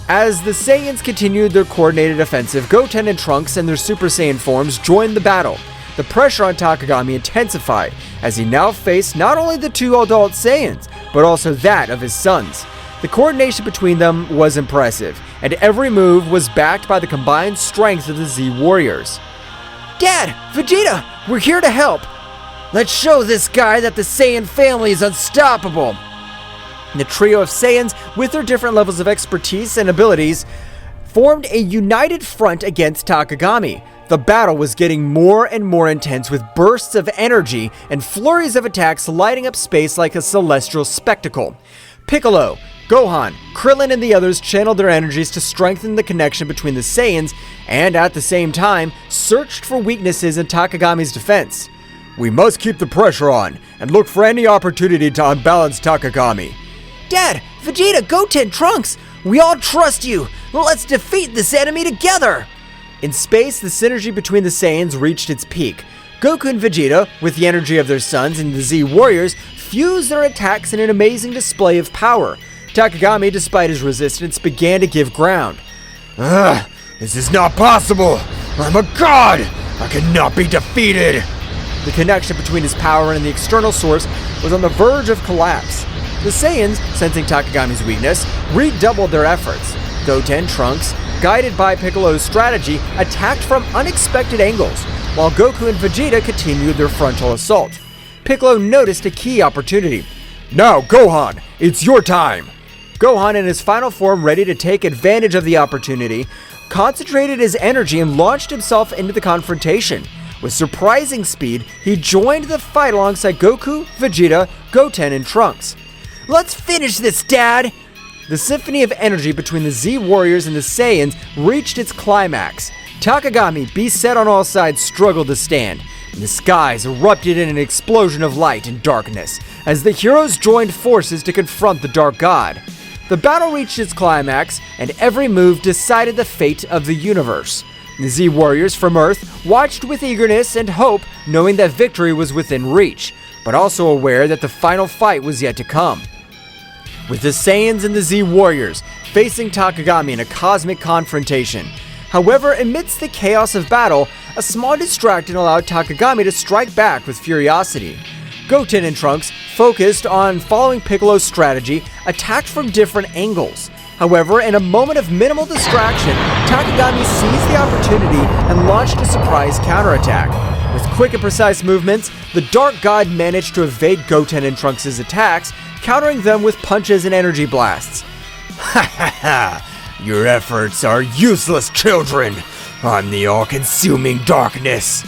As the Saiyans continued their coordinated offensive, Goten and Trunks and their Super Saiyan forms joined the battle. The pressure on Takagami intensified, as he now faced not only the two adult Saiyans, but also that of his sons. The coordination between them was impressive, and every move was backed by the combined strength of the Z-Warriors. Dad! Vegeta! We're here to help! Let's show this guy that the Saiyan family is unstoppable! The trio of Saiyans, with their different levels of expertise and abilities, formed a united front against Takagami. The battle was getting more and more intense, with bursts of energy and flurries of attacks lighting up space like a celestial spectacle. Piccolo, Gohan, Krillin, and the others channeled their energies to strengthen the connection between the Saiyans and, at the same time, searched for weaknesses in Takagami's defense. We must keep the pressure on and look for any opportunity to unbalance Takagami. Dad, Vegeta, Goten, Trunks, we all trust you. Let's defeat this enemy together. In space, the synergy between the Saiyans reached its peak. Goku and Vegeta, with the energy of their sons and the Z-Warriors, fused their attacks in an amazing display of power. Takagami, despite his resistance, began to give ground. This is not possible! I'm a god! I cannot be defeated! The connection between his power and the external source was on the verge of collapse. The Saiyans, sensing Takagami's weakness, redoubled their efforts. Goten, Trunks, guided by Piccolo's strategy, attacked from unexpected angles, while Goku and Vegeta continued their frontal assault. Piccolo noticed a key opportunity. Now, Gohan, it's your time! Gohan, in his final form, ready to take advantage of the opportunity, concentrated his energy and launched himself into the confrontation. With surprising speed, he joined the fight alongside Goku, Vegeta, Goten, and Trunks. "Let's finish this, Dad!" The symphony of energy between the Z Warriors and the Saiyans reached its climax. Takagami, beset on all sides, struggled to stand, and the skies erupted in an explosion of light and darkness as the heroes joined forces to confront the Dark God. The battle reached its climax, and every move decided the fate of the universe. The Z Warriors from Earth watched with eagerness and hope, knowing that victory was within reach, but also aware that the final fight was yet to come. With the Saiyans and the Z Warriors facing Takagami in a cosmic confrontation. However, amidst the chaos of battle, a small distraction allowed Takagami to strike back with furiosity. Goten and Trunks, focused on following Piccolo's strategy, attacked from different angles. However, in a moment of minimal distraction, Takagami seized the opportunity and launched a surprise counterattack. With quick and precise movements, the Dark God managed to evade Goten and Trunks' attacks, countering them with punches and energy blasts. Ha ha ha! Your efforts are useless, children! I'm the all-consuming darkness!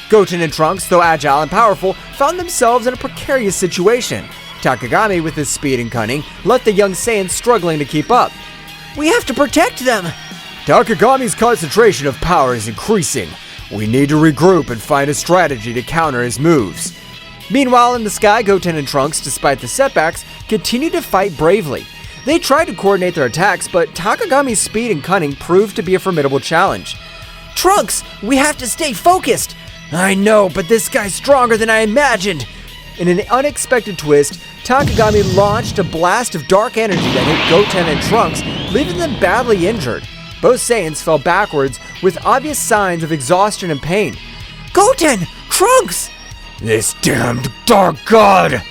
Goten and Trunks, though agile and powerful, found themselves in a precarious situation. Takagami, with his speed and cunning, left the young Saiyans struggling to keep up. "We have to protect them!" Takagami's concentration of power is increasing. We need to regroup and find a strategy to counter his moves. Meanwhile, in the sky, Goten and Trunks, despite the setbacks, continued to fight bravely. They tried to coordinate their attacks, but Takagami's speed and cunning proved to be a formidable challenge. "Trunks, we have to stay focused!" "I know, but this guy's stronger than I imagined!" In an unexpected twist, Takagami launched a blast of dark energy that hit Goten and Trunks, leaving them badly injured. Both Saiyans fell backwards with obvious signs of exhaustion and pain. "Goten! Trunks!" This damned Dark God!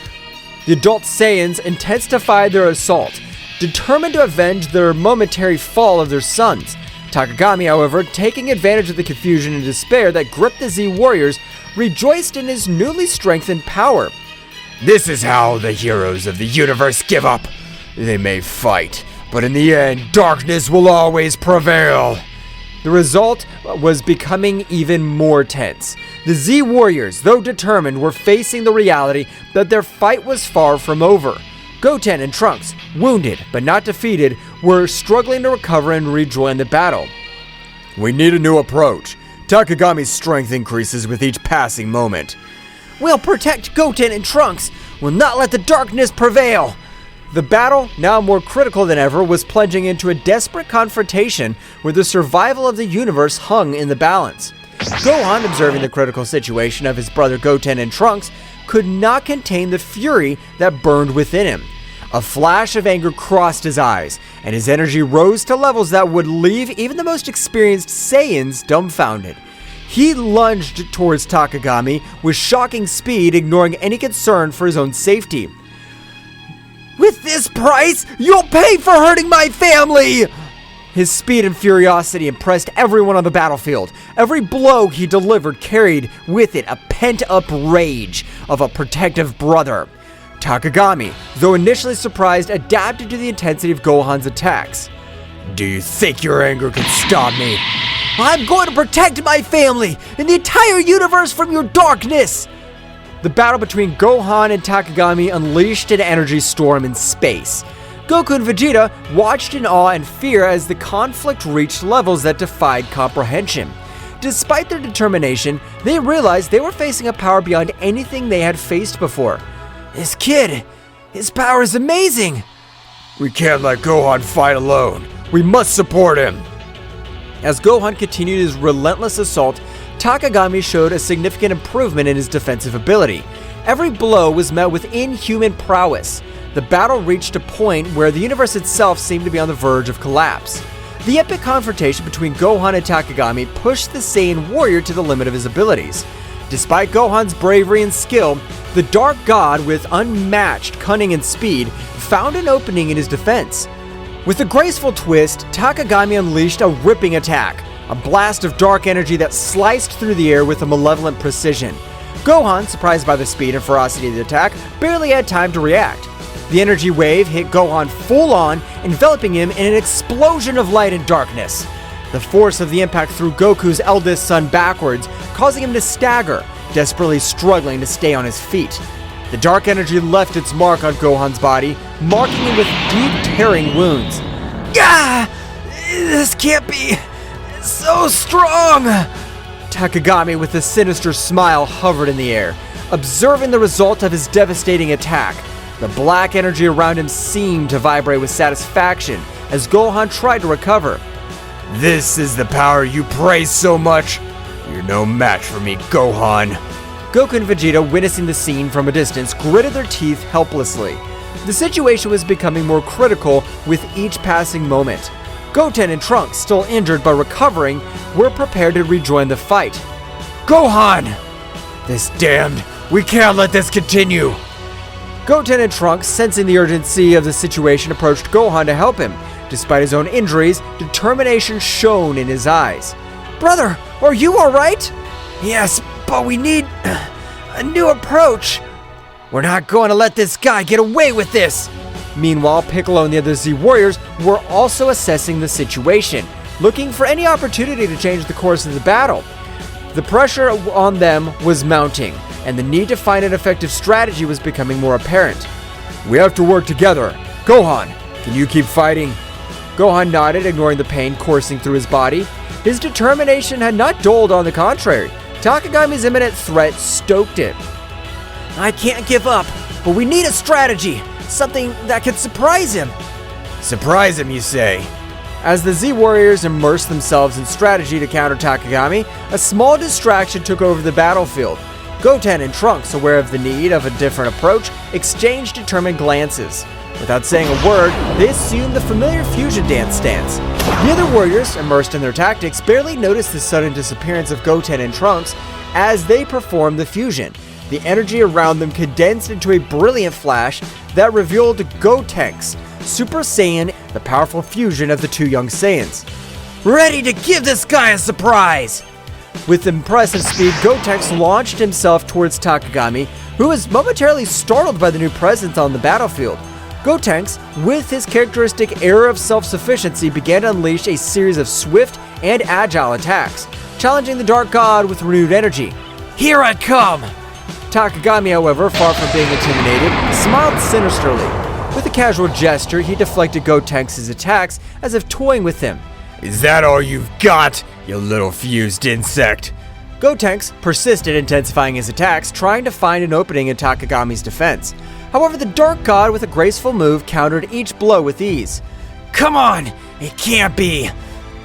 The adult Saiyans intensified their assault, determined to avenge their momentary fall of their sons. Takagami, however, taking advantage of the confusion and despair that gripped the Z Warriors, rejoiced in his newly strengthened power. This is how the heroes of the universe give up. They may fight, but in the end, darkness will always prevail. The result was becoming even more tense. The Z Warriors, though determined, were facing the reality that their fight was far from over. Goten and Trunks, wounded but not defeated, were struggling to recover and rejoin the battle. We need a new approach. Takagami's strength increases with each passing moment. "We'll protect Goten and Trunks. We'll not let the darkness prevail." The battle, now more critical than ever, was plunging into a desperate confrontation where the survival of the universe hung in the balance. Gohan, observing the critical situation of his brother Goten and Trunks, could not contain the fury that burned within him. A flash of anger crossed his eyes, and his energy rose to levels that would leave even the most experienced Saiyans dumbfounded. He lunged towards Takagami with shocking speed, ignoring any concern for his own safety. "With this price, you'll pay for hurting my family!" His speed and furiosity impressed everyone on the battlefield. Every blow he delivered carried with it a pent-up rage of a protective brother. Takagami, though initially surprised, adapted to the intensity of Gohan's attacks. Do you think your anger can stop me? "I'm going to protect my family and the entire universe from your darkness!" The battle between Gohan and Takagami unleashed an energy storm in space. Goku and Vegeta watched in awe and fear as the conflict reached levels that defied comprehension. Despite their determination, they realized they were facing a power beyond anything they had faced before. "This kid, his power is amazing!" We can't let Gohan fight alone. We must support him. As Gohan continued his relentless assault, Takagami showed a significant improvement in his defensive ability. Every blow was met with inhuman prowess. The battle reached a point where the universe itself seemed to be on the verge of collapse. The epic confrontation between Gohan and Takagami pushed the Saiyan warrior to the limit of his abilities. Despite Gohan's bravery and skill, the Dark God, with unmatched cunning and speed, found an opening in his defense. With a graceful twist, Takagami unleashed a ripping attack, a blast of dark energy that sliced through the air with a malevolent precision. Gohan, surprised by the speed and ferocity of the attack, barely had time to react. The energy wave hit Gohan full on, enveloping him in an explosion of light and darkness. The force of the impact threw Goku's eldest son backwards, causing him to stagger, desperately struggling to stay on his feet. The dark energy left its mark on Gohan's body, marking him with deep, tearing wounds. Ah! This can't be so strong! Takagami, with a sinister smile, hovered in the air, observing the result of his devastating attack. The black energy around him seemed to vibrate with satisfaction as Gohan tried to recover. This is the power you praise so much. You're no match for me, Gohan. Goku and Vegeta, witnessing the scene from a distance, gritted their teeth helplessly. The situation was becoming more critical with each passing moment. Goten and Trunks, still injured but recovering, were prepared to rejoin the fight. Gohan! We can't let this continue. Goten and Trunks, sensing the urgency of the situation, approached Gohan to help him. Despite his own injuries, determination shone in his eyes. Brother, are you alright? Yes, but we need a new approach. We're not going to let this guy get away with this! Meanwhile, Piccolo and the other Z Warriors were also assessing the situation, looking for any opportunity to change the course of the battle. The pressure on them was mounting, and the need to find an effective strategy was becoming more apparent. We have to work together. Gohan, can you keep fighting? Gohan nodded, ignoring the pain coursing through his body. His determination had not dulled, on the contrary. Takagami's imminent threat stoked it. I can't give up, but we need a strategy. Something that could surprise him. Surprise him, you say? As the Z Warriors immersed themselves in strategy to counter Takagami, a small distraction took over the battlefield. Goten and Trunks, aware of the need of a different approach, exchanged determined glances. Without saying a word, they assumed the familiar fusion dance stance. The other warriors, immersed in their tactics, barely noticed the sudden disappearance of Goten and Trunks as they performed the fusion. The energy around them condensed into a brilliant flash that revealed Gotenks, Super Saiyan, the powerful fusion of the two young Saiyans. Ready to give this guy a surprise! With impressive speed, Gotenks launched himself towards Takagami, who was momentarily startled by the new presence on the battlefield. Gotenks, with his characteristic air of self-sufficiency, began to unleash a series of swift and agile attacks, challenging the Dark God with renewed energy. Here I come! Takagami, however, far from being intimidated, smiled sinisterly. With a casual gesture, he deflected Gotenks' attacks as if toying with him. Is that all you've got, you little fused insect? Gotenks persisted, intensifying his attacks, trying to find an opening in Takagami's defense. However, the Dark God, with a graceful move, countered each blow with ease. Come on! It can't be!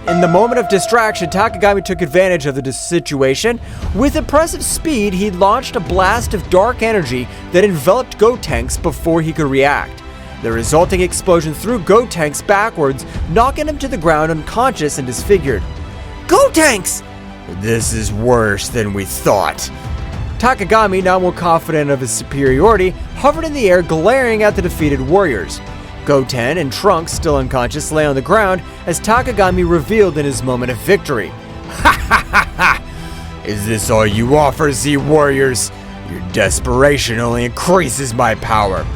In the moment of distraction, Takagami took advantage of the situation. With impressive speed, he launched a blast of dark energy that enveloped Gotenks before he could react. The resulting explosion threw Gotenks backwards, knocking him to the ground unconscious and disfigured. Gotenks! This is worse than we thought. Takagami, now more confident of his superiority, hovered in the air, glaring at the defeated warriors. Goten and Trunks, still unconscious, lay on the ground as Takagami revealed in his moment of victory. Ha ha ha ha! Is this all you offer, Z Warriors? Your desperation only increases my power.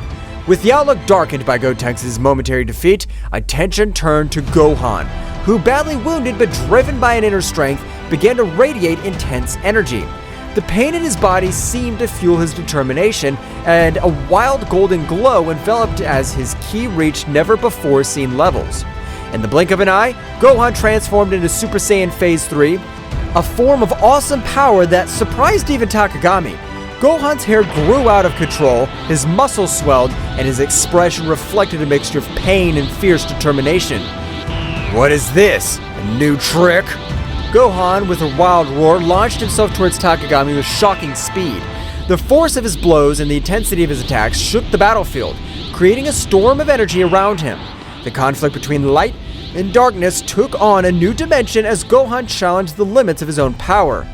With the outlook darkened by Gotenks' momentary defeat, attention turned to Gohan, who, badly wounded but driven by an inner strength, began to radiate intense energy. The pain in his body seemed to fuel his determination, and a wild golden glow enveloped as his ki reached never-before-seen levels. In the blink of an eye, Gohan transformed into Super Saiyan Phase 3, a form of awesome power that surprised even Takagami. Gohan's hair grew out of control, his muscles swelled, and his expression reflected a mixture of pain and fierce determination. What is this? A new trick? Gohan, with a wild roar, launched himself towards Takagami with shocking speed. The force of his blows and the intensity of his attacks shook the battlefield, creating a storm of energy around him. The conflict between light and darkness took on a new dimension as Gohan challenged the limits of his own power.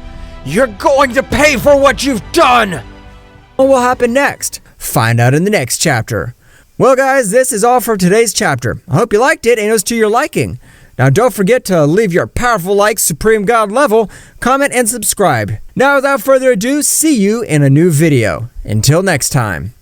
You're going to pay for what you've done! What will happen next? Find out in the next chapter. Well guys, this is all for today's chapter. I hope you liked it and it was to your liking. Now don't forget to leave your powerful like Supreme God level, comment, and subscribe. Now without further ado, see you in a new video. Until next time.